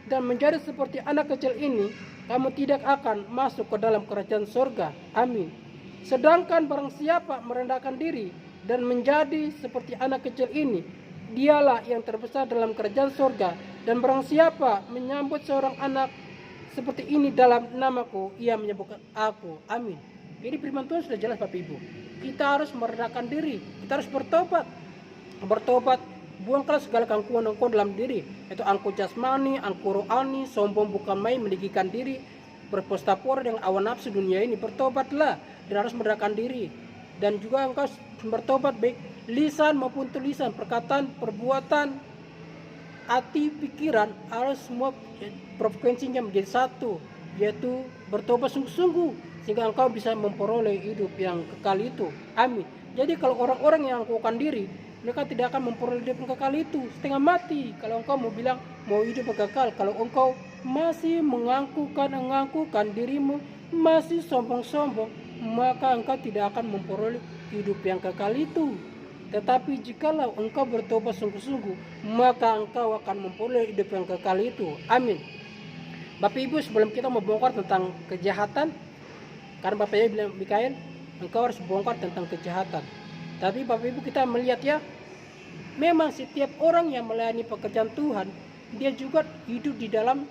dan menjadi seperti anak kecil ini, kamu tidak akan masuk ke dalam kerajaan surga. Amin. Sedangkan barang siapa merendahkan diri dan menjadi seperti anak kecil ini, dialah yang terbesar dalam kerajaan surga. Dan barang siapa menyambut seorang anak seperti ini dalam namaku, ia menyebut aku. Amin. Jadi firman Tuhan sudah jelas Bapak Ibu. Kita harus merendahkan diri, kita harus bertobat. Buanglah segala keangkuhan dalam diri, yaitu angkuh jasmani, angkuh rohani, sombong bukan main, meninggikan diri, berpesta-pora dengan awan nafsu dunia ini. Bertobatlah dan harus merendahkan diri. Dan juga engkau bertobat baik lisan maupun tulisan, perkataan, perbuatan, hati, pikiran, harus semua frekuensinya menjadi satu, yaitu bertobat sungguh-sungguh sehingga engkau bisa memperoleh hidup yang kekal itu. Amin. Jadi kalau orang-orang yang angkuhkan diri, mereka tidak akan memperoleh hidup yang kekal itu, setengah mati. Kalau engkau mau bilang mau hidup yang kekal, kalau engkau masih menganggukkan dirimu, masih sombong-sombong, maka engkau tidak akan memperoleh hidup yang kekal itu. Tetapi jikalau engkau bertobat sungguh-sungguh, maka engkau akan memperoleh hidup yang kekal itu. Amin. Bapak Ibu, sebelum kita membongkar tentang kejahatan, karena Bapak Ibu bilang, Mikael, engkau harus bongkar tentang kejahatan. Tapi Bapak Ibu kita melihat ya, memang setiap orang yang melayani pekerjaan Tuhan, dia juga hidup di dalam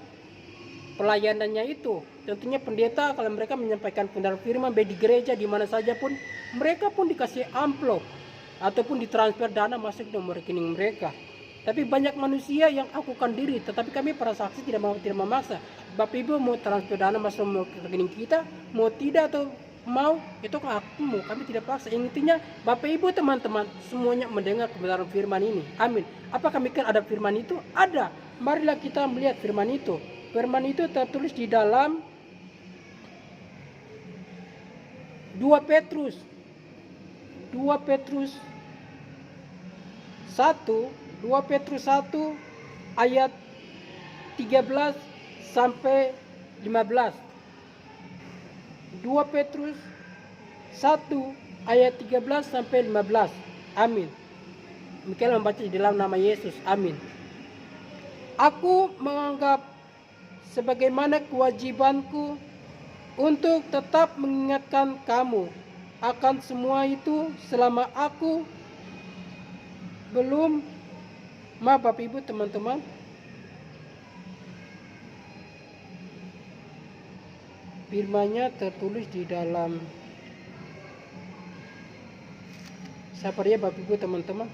pelayanannya itu. Tentunya pendeta kalau mereka menyampaikan kebenaran firman baik di gereja di mana saja pun, mereka pun dikasih amplop ataupun ditransfer dana masuk ke nomor rekening mereka. Tapi banyak manusia yang angkuhkan diri, tetapi kami para saksi tidak memaksa. Bapak Ibu mau transfer dana masuk nomor rekening kita, mau tidak atau mau, itu kan hakmu, kami tidak paksa. Yang intinya Bapak Ibu teman-teman semuanya mendengar kebenaran firman ini. Amin. Apakah mikir ada firman itu? Ada. Marilah kita melihat firman itu. Firman itu tertulis di dalam 2 Petrus 1 ayat 13 sampai 15. 2 Petrus 1 ayat 13 sampai 15. Amin. Mikael membaca di dalam nama Yesus. Amin. Aku menganggap sebagaimana kewajibanku untuk tetap mengingatkan kamu akan semua itu selama aku belum. Maaf Bapak Ibu teman-teman, firman-Nya tertulis di dalam Saparia Bapak Ibu teman-teman.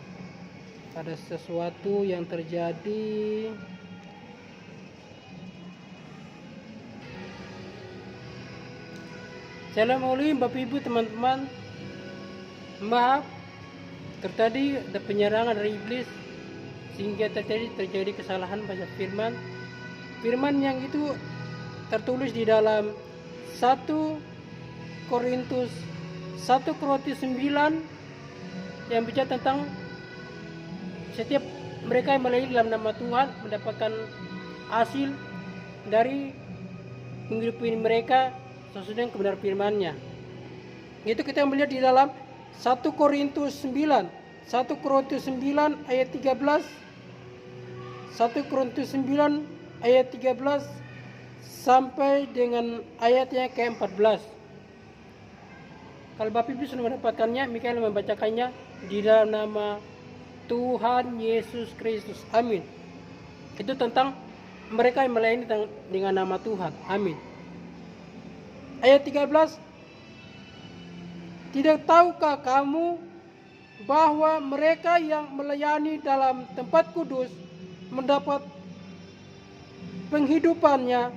Ada sesuatu yang terjadi. Assalamualaikum Bapak Ibu teman-teman. Maaf, terjadi ada penyerangan dari iblis sehingga terjadi kesalahan baca firman. Firman yang itu tertulis di dalam 1 Korintus 9 yang bicara tentang setiap mereka yang melayani dalam nama Tuhan mendapatkan hasil dari menghidupi mereka sesuai dengan kebenaran firman-Nya. Itu kita melihat di dalam 1 Korintus 9 ayat 13. 1 Korintus 9 ayat 13 sampai dengan ayatnya ke-14. Kalau Bapak Ibu sudah mendapatkannya, Mikael membacakannya di dalam nama Tuhan Yesus Kristus. Amin. Itu tentang mereka yang melayani dengan nama Tuhan. Amin. Ayat 13. Tidak tahukah kamu bahwa mereka yang melayani dalam tempat kudus mendapat penghidupannya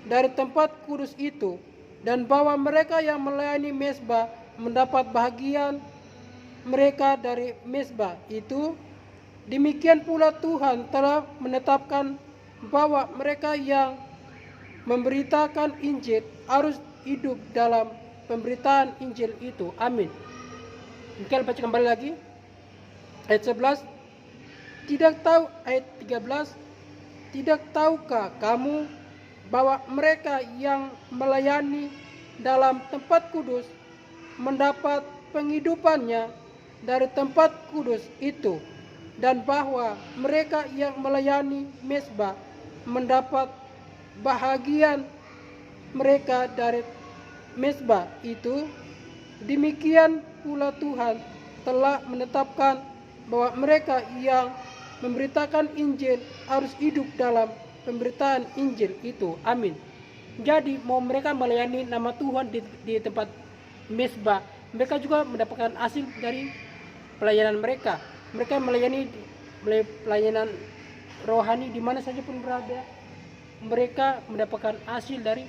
dari tempat kudus itu, dan bahwa mereka yang melayani mezbah mendapat bahagian mereka dari mezbah itu? Demikian pula Tuhan telah menetapkan bahwa mereka yang memberitakan Injil harus hidup dalam pemberitaan Injil itu. Amin. Mikael baca kembali lagi ayat 11. Ayat 13. Tidak tahukah kamu bahwa mereka yang melayani dalam tempat kudus mendapat penghidupannya dari tempat kudus itu, dan bahwa mereka yang melayani mezbah mendapat bahagian mereka dari mezbah itu? Demikian pula Tuhan telah menetapkan bahwa mereka yang memberitakan Injil harus hidup dalam pemberitaan Injil itu. Amin. Jadi mau mereka melayani nama Tuhan di tempat mezbah, mereka juga mendapatkan hasil dari pelayanan mereka. Mereka melayani pelayanan rohani di mana saja pun berada, mereka mendapatkan hasil dari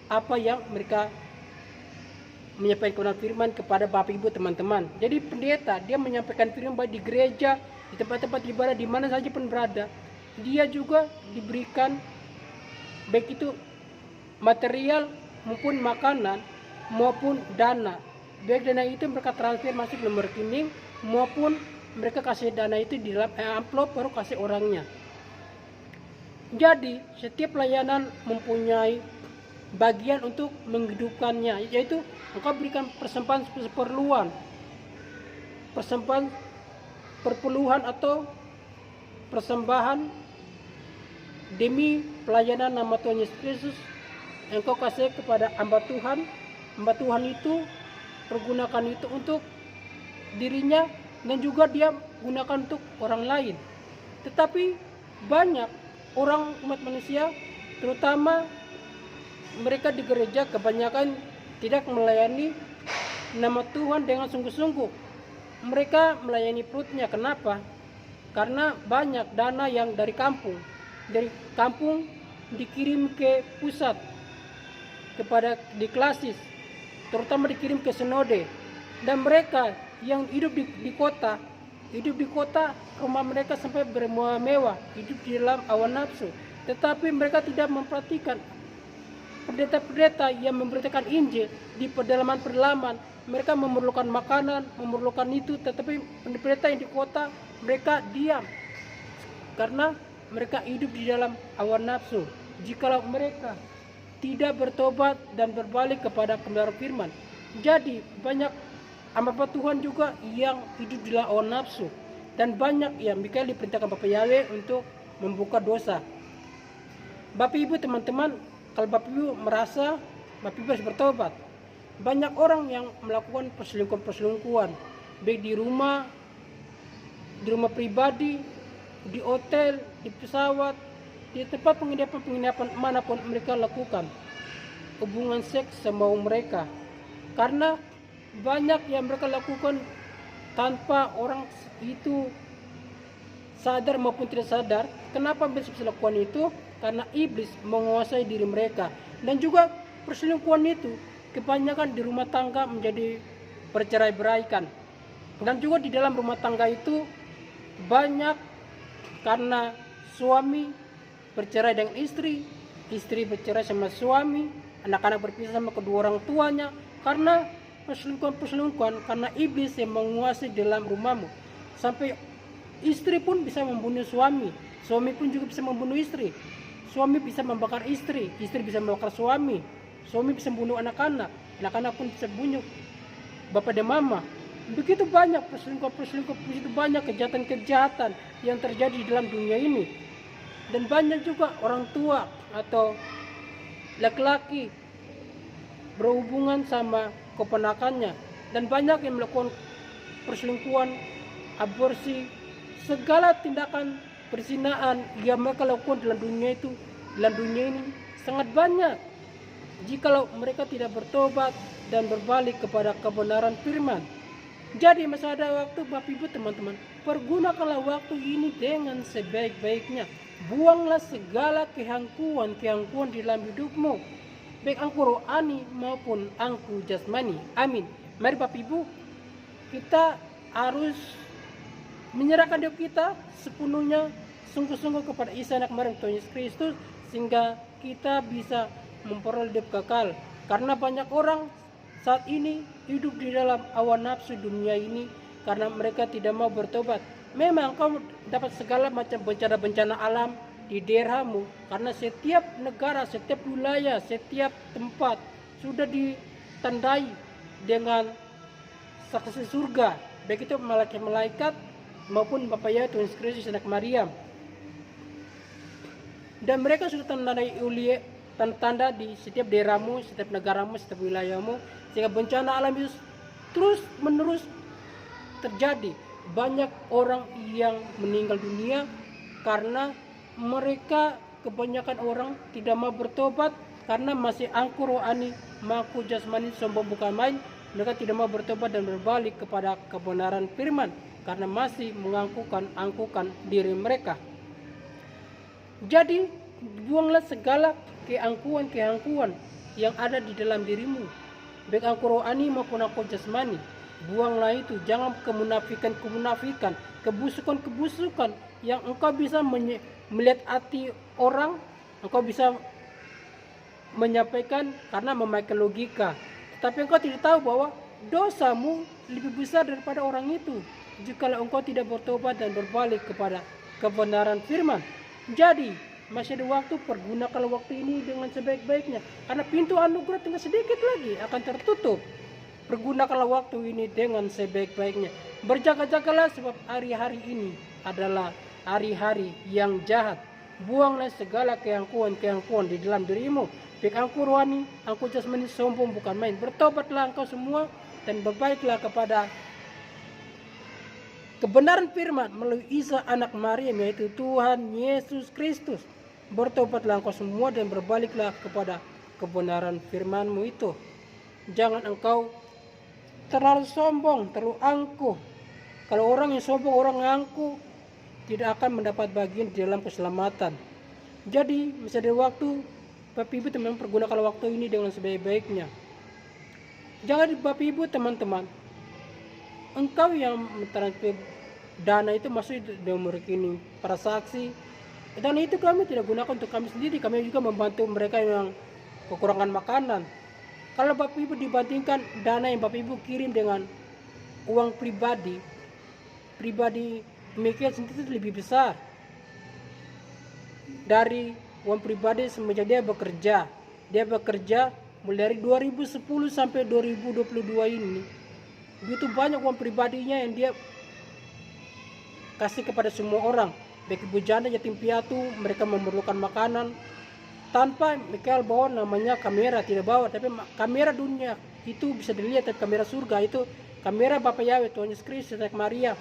apa yang mereka menyampaikan kebenaran firman kepada Bapak Ibu teman-teman. Jadi pendeta dia menyampaikan firman baik di gereja, di tempat-tempat ibadah, di mana saja pun berada, dia juga diberikan baik itu material maupun makanan maupun dana. Baik dana itu mereka transfer masuk ke nomor rekening maupun mereka kasih dana itu di dalam amplop baru kasih orangnya. Jadi setiap pelayanan mempunyai bagian untuk menghidupkannya, yaitu engkau berikan perpuluhan atau persembahan demi pelayanan nama Tuhan Yesus Kristus. Engkau kasih kepada hamba Tuhan itu pergunakan itu untuk dirinya dan juga dia gunakan untuk orang lain. Tetapi banyak orang umat manusia, terutama mereka di gereja, kebanyakan tidak melayani nama Tuhan dengan sungguh-sungguh. Mereka melayani perutnya. Kenapa? Karena banyak dana yang dari kampung dikirim ke pusat kepada di klasis terutama dikirim ke sinode. Dan mereka yang hidup di kota, rumah mereka sampai bermewah-mewah, hidup di dalam hawa nafsu. Tetapi mereka tidak memperhatikan pendeta-pendeta yang memberitakan Injil di pedalaman-pedalaman. Mereka memerlukan makanan, memerlukan itu, tetapi pendeta yang di kota mereka diam karena mereka hidup di dalam hawa nafsu. Jikalau mereka tidak bertobat dan berbalik kepada kebenaran firman, jadi banyak hamba Tuhan juga yang hidup di dalam hawa nafsu, dan banyak yang Mikael diperintahkan Bapak Yahweh untuk membuka dosa. Bapak Ibu teman-teman, kalau Bapak Ibu merasa Bapak Ibu harus bertobat, banyak orang yang melakukan perselingkuhan, baik di rumah pribadi, di hotel, di pesawat, di tempat penginapan manapun mereka lakukan hubungan seks semau mereka. Karena banyak yang mereka lakukan tanpa orang itu sadar maupun tidak sadar. Kenapa mereka bisa lakukan itu? Karena iblis menguasai diri mereka. Dan juga perselingkuhan itu kebanyakan di rumah tangga menjadi bercerai-beraikan. Dan juga di dalam rumah tangga itu banyak karena suami bercerai dengan istri bercerai sama suami, anak-anak berpisah sama kedua orang tuanya karena perselingkuhan, karena iblis yang menguasai dalam rumahmu. Sampai istri pun bisa membunuh suami pun juga bisa membunuh istri, suami bisa membakar istri bisa membakar suami bisa membunuh anak-anak pun bisa bunuh bapak dan mama. Begitu banyak perselingkuhan, begitu banyak kejahatan yang terjadi di dalam dunia ini. Dan banyak juga orang tua atau laki-laki berhubungan sama keponakannya, dan banyak yang melakukan perselingkuhan, aborsi, segala tindakan perzinaan yang mereka lakukan dalam dunia ini sangat banyak. Jikalau mereka tidak bertobat dan berbalik kepada kebenaran firman. Jadi masih ada waktu Bapak Ibu teman-teman, pergunakanlah waktu ini dengan sebaik-baiknya. Buanglah segala kehangkuan di dalam hidupmu, baik angku rohani maupun angku jasmani. Amin. Mari Bapak Ibu, kita harus menyerahkan diri kita sepenuhnya sungguh-sungguh kepada Isa anak Maria Tuhan Yesus Kristus, sehingga kita bisa memperoleh hidup kekal. Karena banyak orang saat ini hidup di dalam hawa nafsu dunia ini karena mereka tidak mau bertobat. Memang kau dapat segala macam bencana-bencana alam di daerahmu, karena setiap negara, setiap wilayah, setiap tempat sudah ditandai dengan saksi surga, baik itu malaikat maupun Bapa Yahweh Tuhan Yesus Kristus anak Maria. Dan mereka sudah tandai tanda-tanda di setiap daerahmu, setiap negaramu, setiap wilayahmu, sehingga bencana alam itu terus menerus terjadi. Banyak orang yang meninggal dunia karena mereka, kebanyakan orang tidak mau bertobat karena masih angkuh rohani, maku jasmani, sombong bukan main. Mereka tidak mau bertobat dan berbalik kepada kebenaran firman karena masih mengangkuhkan diri mereka. Jadi buanglah segala keangkuhan yang ada di dalam dirimu, baik angkuh rohani maupun angkuh jasmani. Buanglah itu, jangan kemunafikan, kebusukan yang engkau bisa melihat hati orang, engkau bisa menyampaikan karena memakai logika. Tapi engkau tidak tahu bahwa dosamu lebih besar daripada orang itu jika engkau tidak bertobat dan berbalik kepada kebenaran firman. Jadi masih ada waktu, pergunakan waktu ini dengan sebaik-baiknya, karena pintu anugerah tinggal sedikit lagi akan tertutup. Pergunakanlah waktu ini dengan sebaik-baiknya. Berjaga-jagalah sebab hari-hari ini adalah hari-hari yang jahat. Buanglah segala keangkuhan di dalam dirimu, baik angkuh rohani, angkuh jasmani, sombong bukan main. Bertobatlah engkau semua dan berbaiklah kepada kebenaran firman melalui Isa anak Maria, yaitu Tuhan Yesus Kristus. Bertobatlah engkau semua dan berbaliklah kepada kebenaran firman-Mu itu. Jangan engkau terlalu sombong, terlalu angkuh. Kalau orang yang sombong, orang angkuh, tidak akan mendapat bagian di dalam keselamatan. Jadi masih ada waktu, Bapak Ibu teman, pergunakan waktu ini dengan sebaik-baiknya. Jangan Bapak Ibu teman-teman, engkau yang mentransfer dana itu masuk dalam rekening para saksi, dan itu kami tidak gunakan untuk kami sendiri, kami juga membantu mereka yang kekurangan makanan. Kalau Bapak Ibu dibandingkan dana yang Bapak Ibu kirim dengan uang pribadi Michael sendiri itu lebih besar dari uang pribadi semenjak dia bekerja. Dia bekerja mulai dari 2010 sampai 2022 ini. Begitu banyak uang pribadinya yang dia kasih kepada semua orang, baik ibu janda, yatim piatu, mereka memerlukan makanan. Tanpa Michael bawa namanya kamera, tidak bawa, tapi kamera dunia itu bisa dilihat, tapi kamera surga itu kamera Bapa Yahweh, Tuhan Yesus Kristus, dan Maria,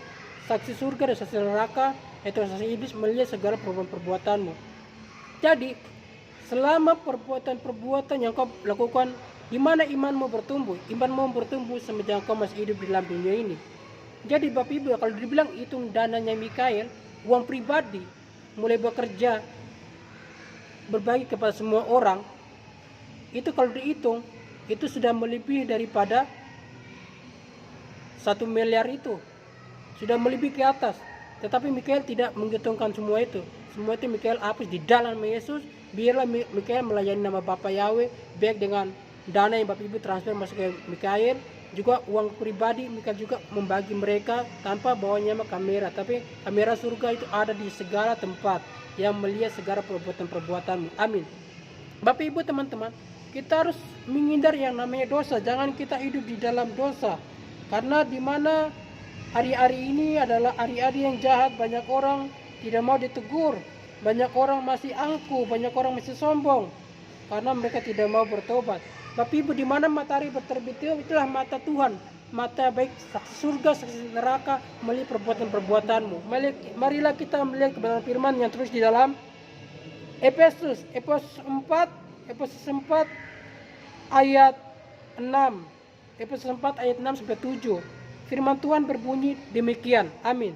saksi surga dan saksi neraka, itu saksi iblis melihat segala perbuatanmu. Jadi selama perbuatan yang kau lakukan, di mana imanmu bertumbuh? Imanmu bertumbuh semenjak kau masih hidup di dalam dunia ini. Jadi Bapak Ibu, kalau dibilang hitung dananya Michael, uang pribadi, mulai bekerja, berbagi kepada semua orang, itu kalau dihitung, itu sudah melebihi daripada 1 miliar itu. Sudah melebihi ke atas. Tetapi Michael tidak menghitungkan semua itu. Semua itu Michael hapus di dalam Yesus. Biarlah Michael melayani nama Bapa Yahweh, baik dengan dana yang Bapak Ibu transfer masuk ke Michael, juga uang pribadi Michael juga membagi mereka tanpa bawanya kamera. Tapi kamera surga itu ada di segala tempat yang melihat segala perbuatan-perbuatanmu. Amin. Bapak Ibu teman-teman, kita harus menghindar yang namanya dosa. Jangan kita hidup di dalam dosa. Karena di mana hari-hari ini adalah hari-hari yang jahat, banyak orang tidak mau ditegur, banyak orang masih angkuh, banyak orang masih sombong karena mereka tidak mau bertobat. Bapak Ibu, di mana matahari berterbit itulah mata Tuhan, mata baik saksi surga, saksi neraka melihat perbuatan-perbuatanmu. Marilah kita melihat kebenaran firman yang terus di dalam Efesus 4 ayat 6. Efesus 4 ayat 6 sampai 7. Firman Tuhan berbunyi demikian. Amin.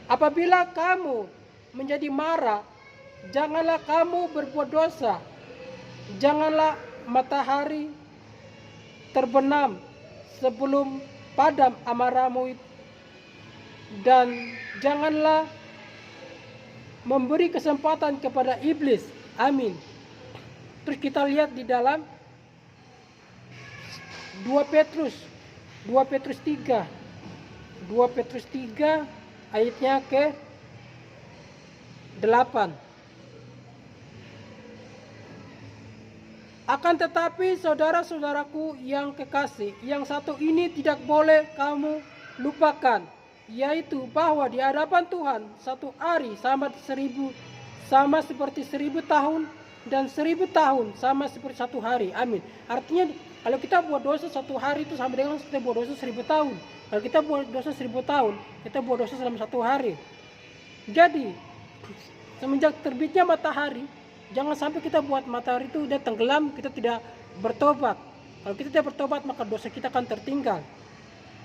Apabila kamu menjadi marah, janganlah kamu berbuat dosa. Janganlah matahari terbenam sebelum padam amarahmu, dan janganlah memberi kesempatan kepada iblis. Amin. Terus kita lihat di dalam 2 Petrus 3 ayatnya ke 8. Akan tetapi saudara-saudaraku yang kekasih, yang satu ini tidak boleh kamu lupakan, yaitu bahwa di hadapan Tuhan satu hari sama seperti 1000 tahun, dan 1000 tahun sama seperti satu hari. Amin. Artinya kalau kita buat dosa satu hari itu sama dengan kita buat dosa 1000 tahun. Kalau kita buat dosa 1000 tahun, kita buat dosa selama satu hari. Jadi semenjak terbitnya matahari, jangan sampai kita buat matahari itu udah tenggelam, kita tidak bertobat. Kalau kita tidak bertobat, maka dosa kita akan tertinggal.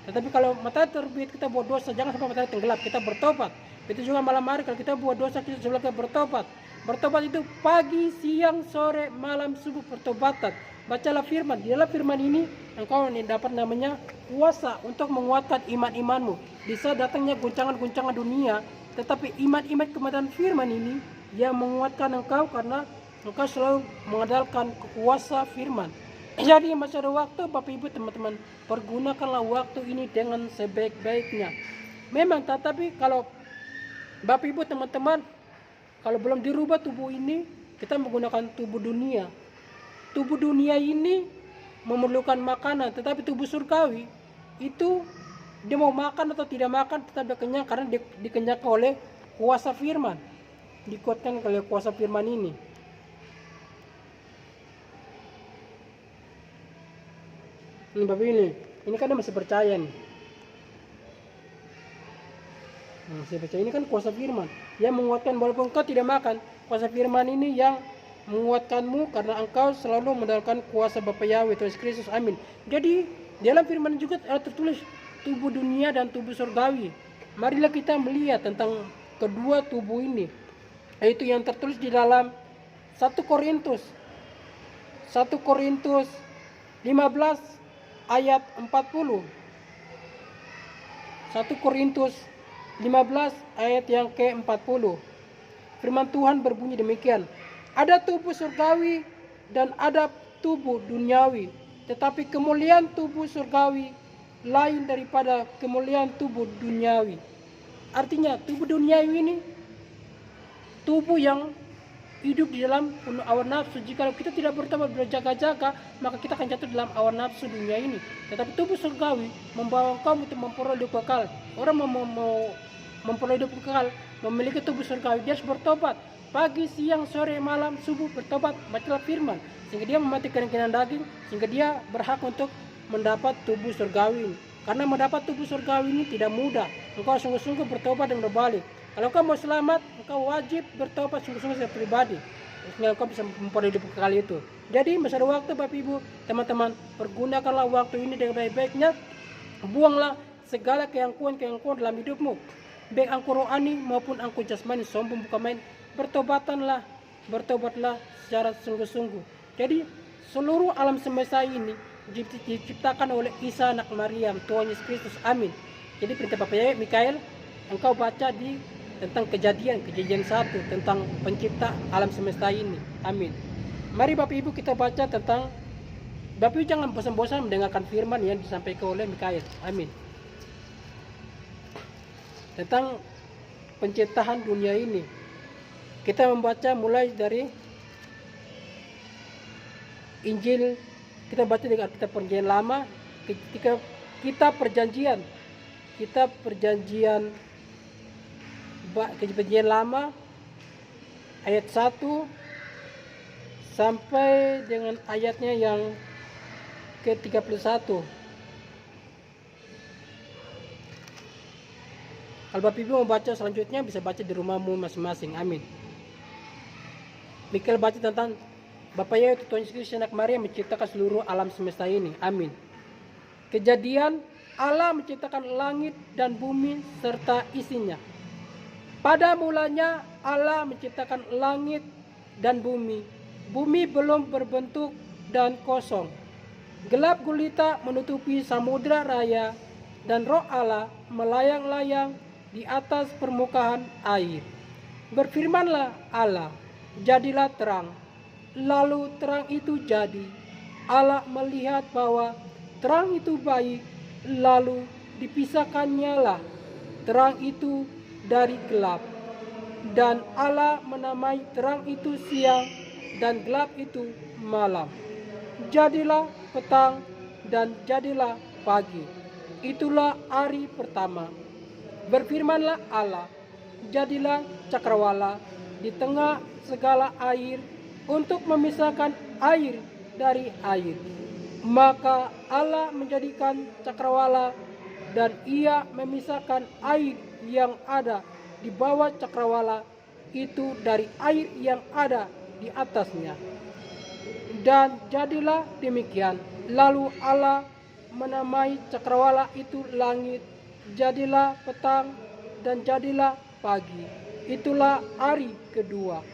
Tetapi kalau matahari terbit, kita buat dosa, jangan sampai matahari tenggelam, kita bertobat. Itu juga malam hari, kalau kita buat dosa, kita juga bertobat. Bertobat itu pagi, siang, sore, malam, subuh pertobatan. Bacalah firman. Di dalam firman ini engkau dapat namanya kuasa untuk menguatkan iman-imanmu. Di saat datangnya guncangan-guncangan dunia, tetapi iman-iman kebenaran firman ini yang menguatkan engkau, karena engkau selalu mengandalkan kuasa firman. Jadi masih ada waktu Bapak Ibu teman-teman, pergunakanlah waktu ini dengan sebaik-baiknya. Memang, tetapi kalau Bapak Ibu teman-teman, kalau belum dirubah tubuh ini, kita menggunakan tubuh dunia. Tubuh dunia ini memerlukan makanan, tetapi tubuh surgawi itu dia mau makan atau tidak makan tetap dia kenyang, karena dia dikenyangkan oleh kuasa firman, dikuatkan oleh kuasa firman ini. Ini Bapak ini kan dia masih percaya nih. Masih percaya, ini kan kuasa firman yang menguatkan walaupun engkau tidak makan. Kuasa firman ini yang menguatkanmu karena engkau selalu mendapatkan kuasa Bapa Yahweh Tuhan Kristus. Amin. Jadi dalam firman juga tertulis tubuh dunia dan tubuh surgawi. Marilah kita melihat tentang kedua tubuh ini, yaitu yang tertulis di dalam 1 Korintus 15 ayat 40. 1 Korintus 15 ayat yang ke-40. Firman Tuhan berbunyi demikian. Ada tubuh surgawi dan ada tubuh duniawi, tetapi kemuliaan tubuh surgawi lain daripada kemuliaan tubuh duniawi. Artinya tubuh duniawi ini tubuh yang hidup di dalam penuh hawa nafsu. Jika kita tidak bertobat, berjaga-jaga, maka kita akan jatuh dalam hawa nafsu dunia ini. Tetapi tubuh surgawi membawa engkau untuk memperoleh hidup kekal. Orang mau memperoleh hidup kekal, memiliki tubuh surgawi, dia harus bertobat. Pagi, siang, sore, malam, subuh bertobat, bacalah firman, sehingga dia mematikan keinginan daging, sehingga dia berhak untuk mendapat tubuh surgawi ini. Karena mendapat tubuh surgawi ini tidak mudah. Engkau sungguh-sungguh bertobat dan berbalik. Kalau engkau mau selamat, engkau wajib bertobat sungguh-sungguh secara pribadi, sehingga engkau bisa memperoleh hidup kekal itu. Jadi masih ada waktu Bapak Ibu, teman-teman, pergunakanlah waktu ini dengan baik-baiknya. Buanglah segala keangkuhan dalam hidupmu, baik angkuh rohani maupun angkuh jasmani, sombong bukan main. Bertobatlah secara sungguh-sungguh. Jadi seluruh alam semesta ini diciptakan oleh Isa anak Maryam, Tuhan Yesus Kristus. Amin. Jadi perintah Bapak Mikael, engkau baca di tentang kejadian 1 tentang pencipta alam semesta ini. Amin. Mari Bapak Ibu kita baca tentang, Bapak Ibu jangan bosan-bosan mendengarkan firman yang disampaikan oleh Mikael. Amin. Tentang penciptaan dunia ini. Kita membaca mulai dari Injil, kita baca dari Alkitab Perjanjian Lama, ketika kita perjanjian Lama ayat 1 sampai dengan ayatnya yang ke-31. Kalau Bapak Ibu mau baca selanjutnya bisa baca di rumahmu masing-masing. Amin. Mikael baca tentang Bapa yaitu Tuhan Yesus Kristus anak Maria menciptakan seluruh alam semesta ini. Amin. Kejadian, Allah menciptakan langit dan bumi serta isinya. Pada mulanya Allah menciptakan langit dan bumi. Bumi belum berbentuk dan kosong. Gelap gulita menutupi samudra raya dan roh Allah melayang-layang di atas permukaan air. Berfirmanlah Allah, jadilah terang. Lalu terang itu jadi. Allah melihat bahwa terang itu baik, lalu dipisahkannya lah terang itu dari gelap. Dan Allah menamai terang itu siang dan gelap itu malam. Jadilah petang dan jadilah pagi. Itulah hari pertama. Berfirmanlah Allah, jadilah cakrawala di tengah segala air untuk memisahkan air dari air. Maka Allah menjadikan cakrawala dan ia memisahkan air yang ada di bawah cakrawala itu dari air yang ada di atasnya. Dan jadilah demikian. Lalu Allah menamai cakrawala itu langit. Jadilah petang dan jadilah pagi. Itulah hari kedua.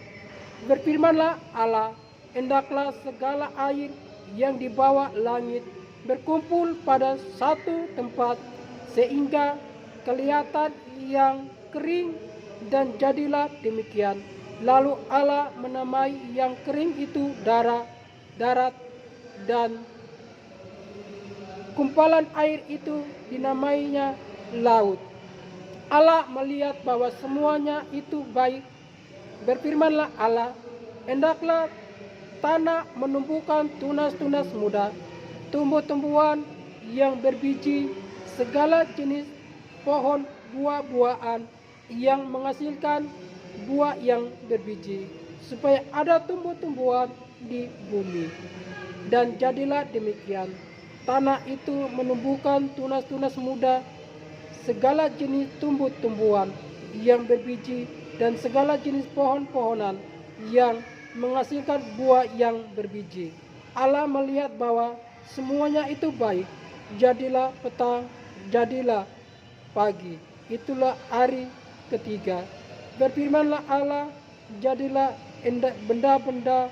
Berfirmanlah Allah, hendaklah segala air yang di bawah langit berkumpul pada satu tempat sehingga kelihatan yang kering, dan jadilah demikian. Lalu Allah menamai yang kering itu darat dan kumpalan air itu dinamainya laut. Allah melihat bahwa semuanya itu baik. Berfirmanlah Allah, hendaklah tanah menumbuhkan tunas-tunas muda, tumbuh-tumbuhan yang berbiji, segala jenis pohon buah-buahan yang menghasilkan buah yang berbiji, supaya ada tumbuh-tumbuhan di bumi. Dan jadilah demikian. Tanah itu menumbuhkan tunas-tunas muda, segala jenis tumbuh-tumbuhan yang berbiji, dan segala jenis pohon-pohonan yang menghasilkan buah yang berbiji. Allah melihat bahwa semuanya itu baik. Jadilah petang, jadilah pagi. Itulah hari ketiga. Berfirmanlah Allah, jadilah benda-benda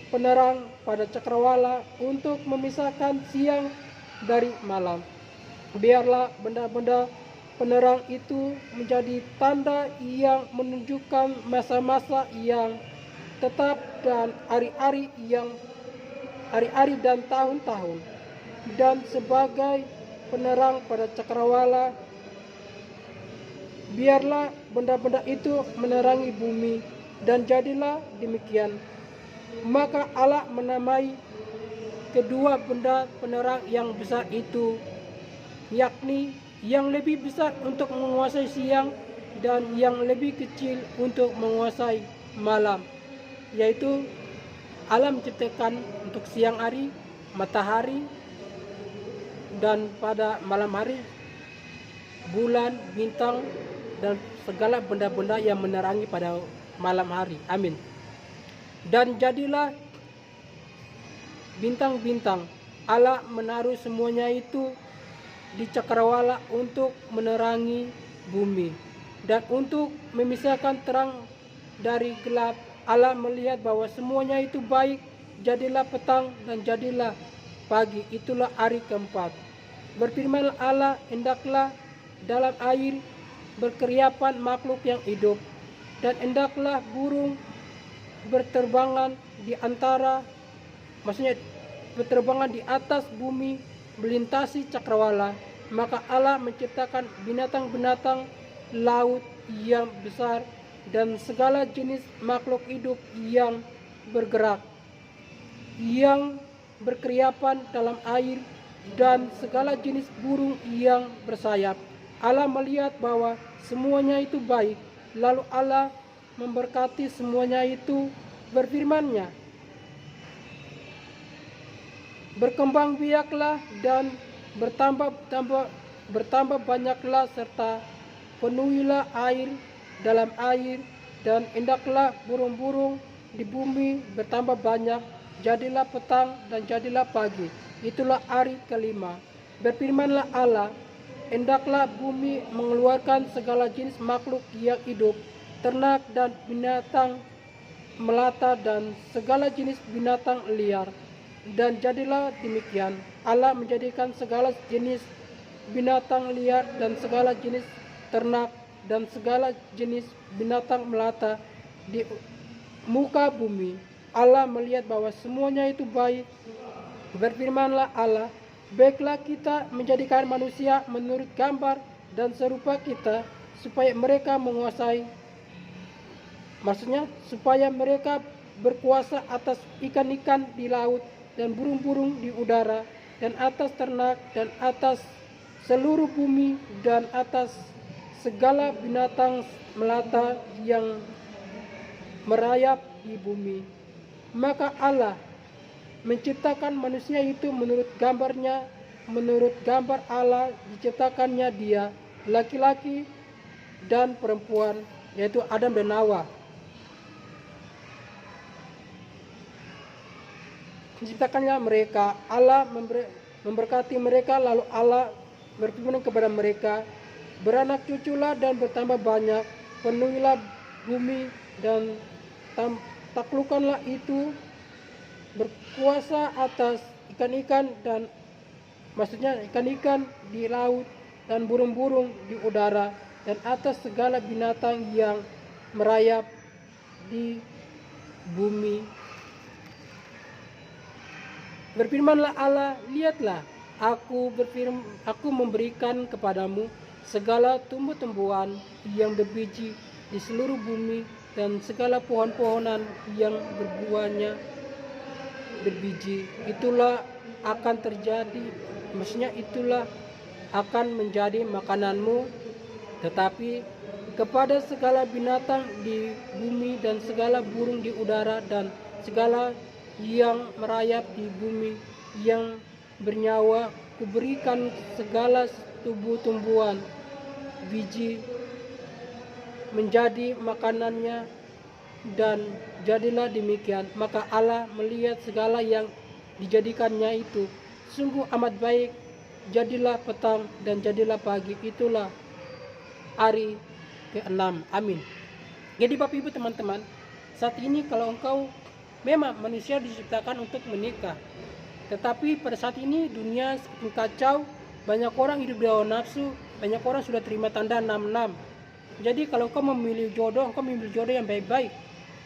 penerang pada cakrawala untuk memisahkan siang dari malam. Biarlah benda-benda penerang itu menjadi tanda yang menunjukkan masa-masa yang tetap dan hari-hari dan tahun-tahun. Dan sebagai penerang pada cakrawala, biarlah benda-benda itu menerangi bumi, dan jadilah demikian. Maka Allah menamai kedua benda penerang yang besar itu, yakni yang lebih besar untuk menguasai siang dan yang lebih kecil untuk menguasai malam, yaitu Allah menciptakan untuk siang hari matahari, dan pada malam hari bulan, bintang, dan segala benda-benda yang menerangi pada malam hari. Amin. Dan jadilah bintang-bintang. Allah menaruh semuanya itu di cakrawala untuk menerangi bumi dan untuk memisahkan terang dari gelap. Allah melihat bahwa semuanya itu baik. Jadilah petang dan jadilah pagi. Itulah hari keempat. Berfirman Allah, hendaklah dalam air berkeriapan makhluk yang hidup, dan hendaklah burung berterbangan di antara, maksudnya berterbangan di atas bumi, melintasi cakrawala. Maka Allah menciptakan binatang-binatang laut yang besar dan segala jenis makhluk hidup yang bergerak, yang berkeriapan dalam air, dan segala jenis burung yang bersayap. Allah melihat bahwa semuanya itu baik. Lalu Allah memberkati semuanya itu, berfirman-Nya, berkembang biaklah dan bertambah banyaklah, serta penuhilah air dalam air, dan hendaklah burung-burung di bumi bertambah banyak. Jadilah petang dan jadilah pagi. Itulah hari kelima. Berfirmanlah Allah, hendaklah bumi mengeluarkan segala jenis makhluk yang hidup, ternak dan binatang melata dan segala jenis binatang liar. Dan jadilah demikian. Allah menjadikan segala jenis binatang liar dan segala jenis ternak dan segala jenis binatang melata di muka bumi. Allah melihat bahwa semuanya itu baik. Berfirmanlah Allah, baiklah kita menjadikan manusia menurut gambar dan serupa kita, supaya mereka menguasai, maksudnya supaya mereka berkuasa atas ikan-ikan di laut dan burung-burung di udara, dan atas ternak, dan atas seluruh bumi, dan atas segala binatang melata yang merayap di bumi. Maka Allah menciptakan manusia itu menurut gambarnya, menurut gambar Allah diciptakannya dia, laki-laki dan perempuan, yaitu Adam dan Hawa. Diciptakannya mereka, Allah memberkati mereka, lalu Allah berfirman kepada mereka, beranak cuculah dan bertambah banyak, penuhilah bumi dan taklukkanlah itu, berkuasa atas ikan-ikan dan maksudnya ikan-ikan di laut dan burung-burung di udara, dan atas segala binatang yang merayap di bumi. Berfirmanlah Allah, lihatlah, aku memberikan kepadamu segala tumbuh-tumbuhan yang berbiji di seluruh bumi, dan segala pohon-pohonan yang berbuahnya berbiji. Itulah akan terjadi, maksudnya itulah akan menjadi makananmu. Tetapi kepada segala binatang di bumi dan segala burung di udara dan segala yang merayap di bumi yang bernyawa, kuberikan segala tumbuh-tumbuhan biji menjadi makanannya, dan jadilah demikian. Maka Allah melihat segala yang dijadikannya itu sungguh amat baik. Jadilah petang dan jadilah pagi. Itulah hari ke-6. Amin. Jadi Bapak Ibu teman-teman, saat ini kalau engkau Memang manusia diciptakan untuk menikah, tetapi pada saat ini dunia semakin kacau, banyak orang hidup di hawa nafsu, banyak orang sudah terima tanda 66. Jadi kalau kau memilih jodoh, kau memilih jodoh yang baik-baik,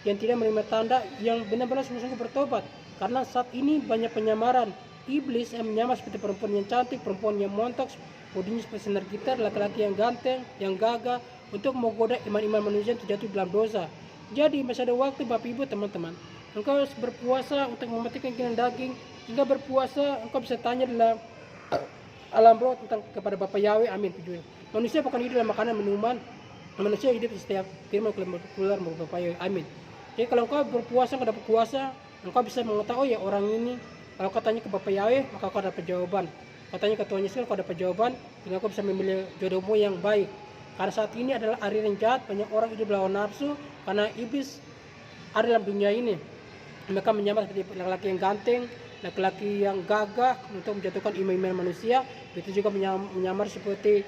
yang tidak menerima tanda, yang benar-benar sungguh-sungguh bertobat. Karena saat ini banyak penyamaran. Iblis yang menyamar seperti perempuan yang cantik, perempuan yang montok, bodinya seperti sinar gitar, laki-laki yang ganteng, yang gagah, untuk menggoda iman-iman manusia yang terjatuh dalam dosa. Jadi masih ada waktu Bapak Ibu teman-teman. Engkau harus berpuasa untuk mematikan keinginan daging. Hingga berpuasa engkau bisa tanya dalam alam roh tentang kepada Bapa Yahweh. Amin. Manusia bukan hidup dalam makanan minuman. Manusia hidup setiap firman keluar dari Bapa Yahweh. Amin. Jadi kalau engkau berpuasa, engkau dapat puasa, engkau bisa mengetahui, oh ya orang ini, kalau kau tanya ke Bapa Yahweh, maka kau dapat jawaban. Katanya ke Tuhan Yesus, kau dapat jawaban, sehingga kau bisa memilih jodohmu yang baik. Karena saat ini adalah hari yang jahat, banyak orang hidup lawan nafsu, karena iblis ada dalam dunia ini. Mereka menyamar seperti laki-laki yang ganteng, laki-laki yang gagah untuk menjatuhkan iman-iman manusia. Begitu juga menyamar seperti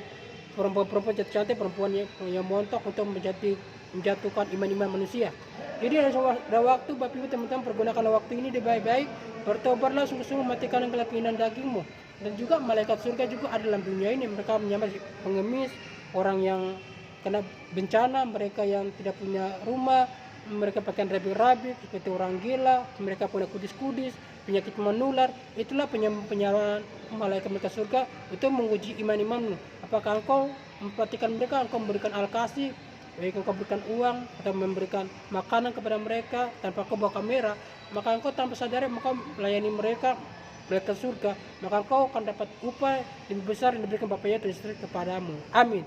perempuan cantik, perempuan yang montok untuk menjatuhkan iman-iman manusia. Jadi ada waktu Bapak Ibu teman-teman, pergunakan waktu ini dengan baik-baik, bertobatlah sungguh-sungguh, matikan keinginan dagingmu. Dan juga malaikat surga juga ada dalam dunia ini, mereka menyamar pengemis, orang yang kena bencana, mereka yang tidak punya rumah, mereka pakaian rabi-rabi seperti orang gila, mereka punya kudis-kudis, penyakit menular. Itulah penyamaran malaikat surga untuk menguji iman-imanmu. Apakah engkau memperhatikan mereka, engkau memberikan al-kasih, baik engkau berikan uang atau memberikan makanan kepada mereka tanpa kau bawa kamera, maka engkau tanpa sadar engkau melayani mereka, malaikat surga, maka engkau akan dapat upah lebih besar yang diberikan Bapa Yesus kepadamu. Amin.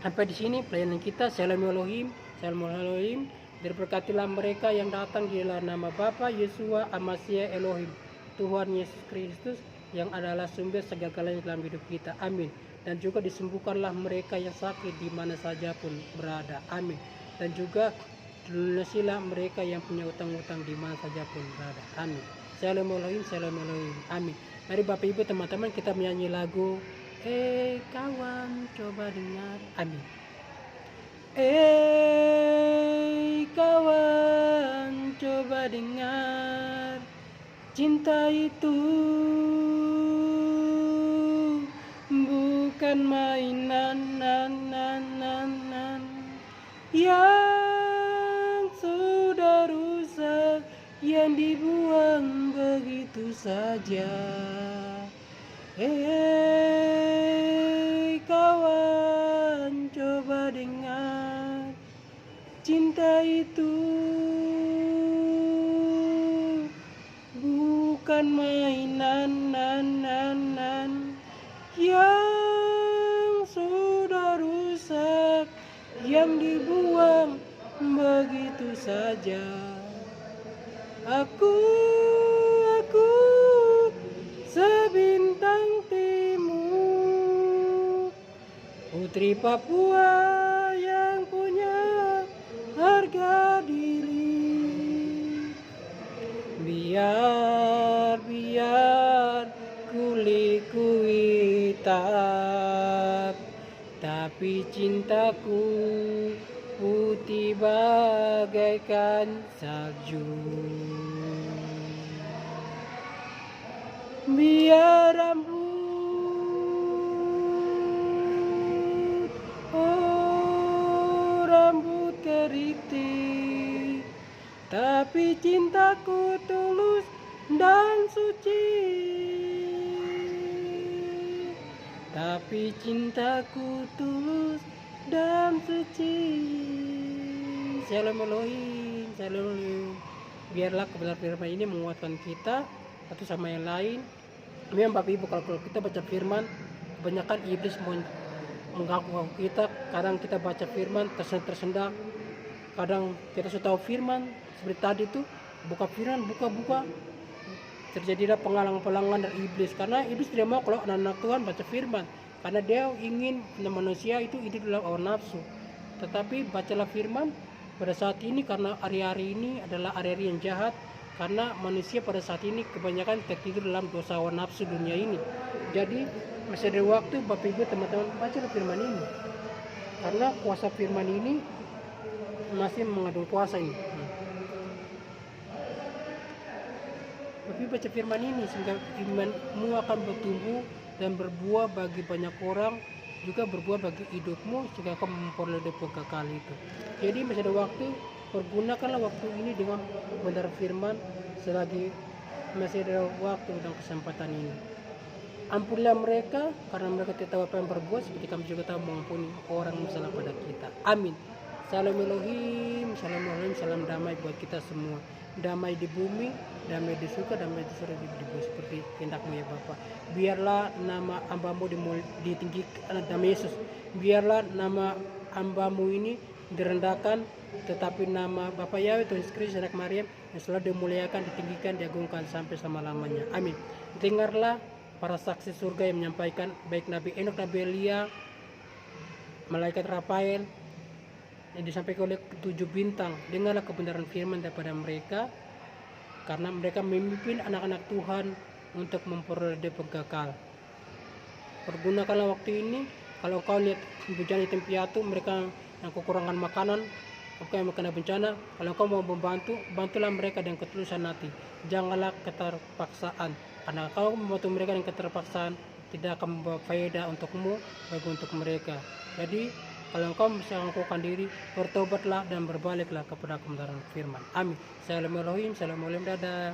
Sampai di sini pelayanan kita. Shalom Elohim, Shalom Elohim. Diberkatilah mereka yang datang di dalam nama Bapa, Yesua, Amasia, Elohim, Tuhan Yesus Kristus yang adalah sumber segala-galanya dalam hidup kita. Amin. Dan juga disembuhkanlah mereka yang sakit di mana saja pun berada. Amin. Dan juga lunasilah mereka yang punya utang-utang di mana saja pun berada. Amin. Shalom Elohim, Shalom Elohim. Amin. Mari Bapak Ibu teman-teman kita menyanyi lagu kawan coba dengar. Amin. Kawan coba dengar, cinta itu bukan mainan yang sudah rusak, yang dibuang begitu saja. Kawan coba dengar, cinta itu bukan mainan yang sudah rusak, yang dibuang begitu saja. Aku sebintang timur, putri Papua yang punya harga diri. Biar kulitku hitam, tapi cintaku putih bagaikan salju. Biar rambut keriting, tapi cintaku tulus dan suci. Tapi cintaku tulus dan suci. Shalom Elohim, Shalom Elohim. Biarlah kebenaran firman ini menguatkan kita satu sama yang lain. Memang Bapak Ibu, kalau kita baca firman, kebanyakan iblis mengganggu kita. Kadang kita baca firman tersendak, kadang kita sudah tahu firman seperti tadi tuh, buka firman, buka, terjadilah penghalang-penghalangan dari iblis. Karena iblis tidak mau kalau anak-anak Tuhan baca firman, karena dia ingin manusia itu hidup dalam hawa nafsu. Tetapi bacalah firman pada saat ini, karena hari-hari ini adalah hari-hari yang jahat. Karena manusia pada saat ini kebanyakan tertidur dalam dosa hawa nafsu dunia ini. Jadi masih ada waktu Bapak Ibu teman-teman, bacalah firman ini. Karena kuasa firman ini masih mengandung kuasa ini. Tapi baca firman ini sehingga imanmu akan bertumbuh dan berbuah bagi banyak orang, juga berbuah bagi hidupmu sehingga kau memperoleh kekal itu. Jadi masih ada waktu, pergunakanlah waktu ini dengan benar firman selagi masih ada waktu dan kesempatan ini. Ampunilah mereka karena mereka tidak tahu apa yang berbuat, seperti kami juga tahu mengampuni orang yang salah pada kita. Amin. Salam Elohim, salam Elohim, salam damai buat kita semua. Damai di bumi, damai di surga, damai di surga di bumi, seperti kehendakmu ya Bapa. Biarlah nama hambamu ditinggikan dalam Yesus. Biarlah nama hambamu ini direndahkan, tetapi nama Bapa Yahweh Tuhan Yesus Kristus anak Maryam yang selalu dimuliakan, ditinggikan, diagungkan sampai selama-lamanya. Amin. Dengarlah para saksi surga yang menyampaikan, baik Nabi Enok, Nabi Elia, malaikat Rafael, yang disampaikan oleh ketujuh bintang. Dengarlah kebenaran firman daripada mereka, karena mereka memimpin anak-anak Tuhan untuk memperoleh kekal. Pergunakanlah waktu ini. Kalau kau lihat bencana di Tempiatu, mereka yang kekurangan makanan, yang kena bencana, kalau kau mau membantu, bantulah mereka dengan ketulusan hati. Janganlah keterpaksaan, karena kau membantu mereka dengan keterpaksaan tidak akan membawa faedah untukmu, bagi untuk mereka. Jadi kalau engkau bisa mengakukan diri, bertobatlah dan berbaliklah kepada kebenaran firman. Amin. Salam Elohim, salam Elohim, dadah.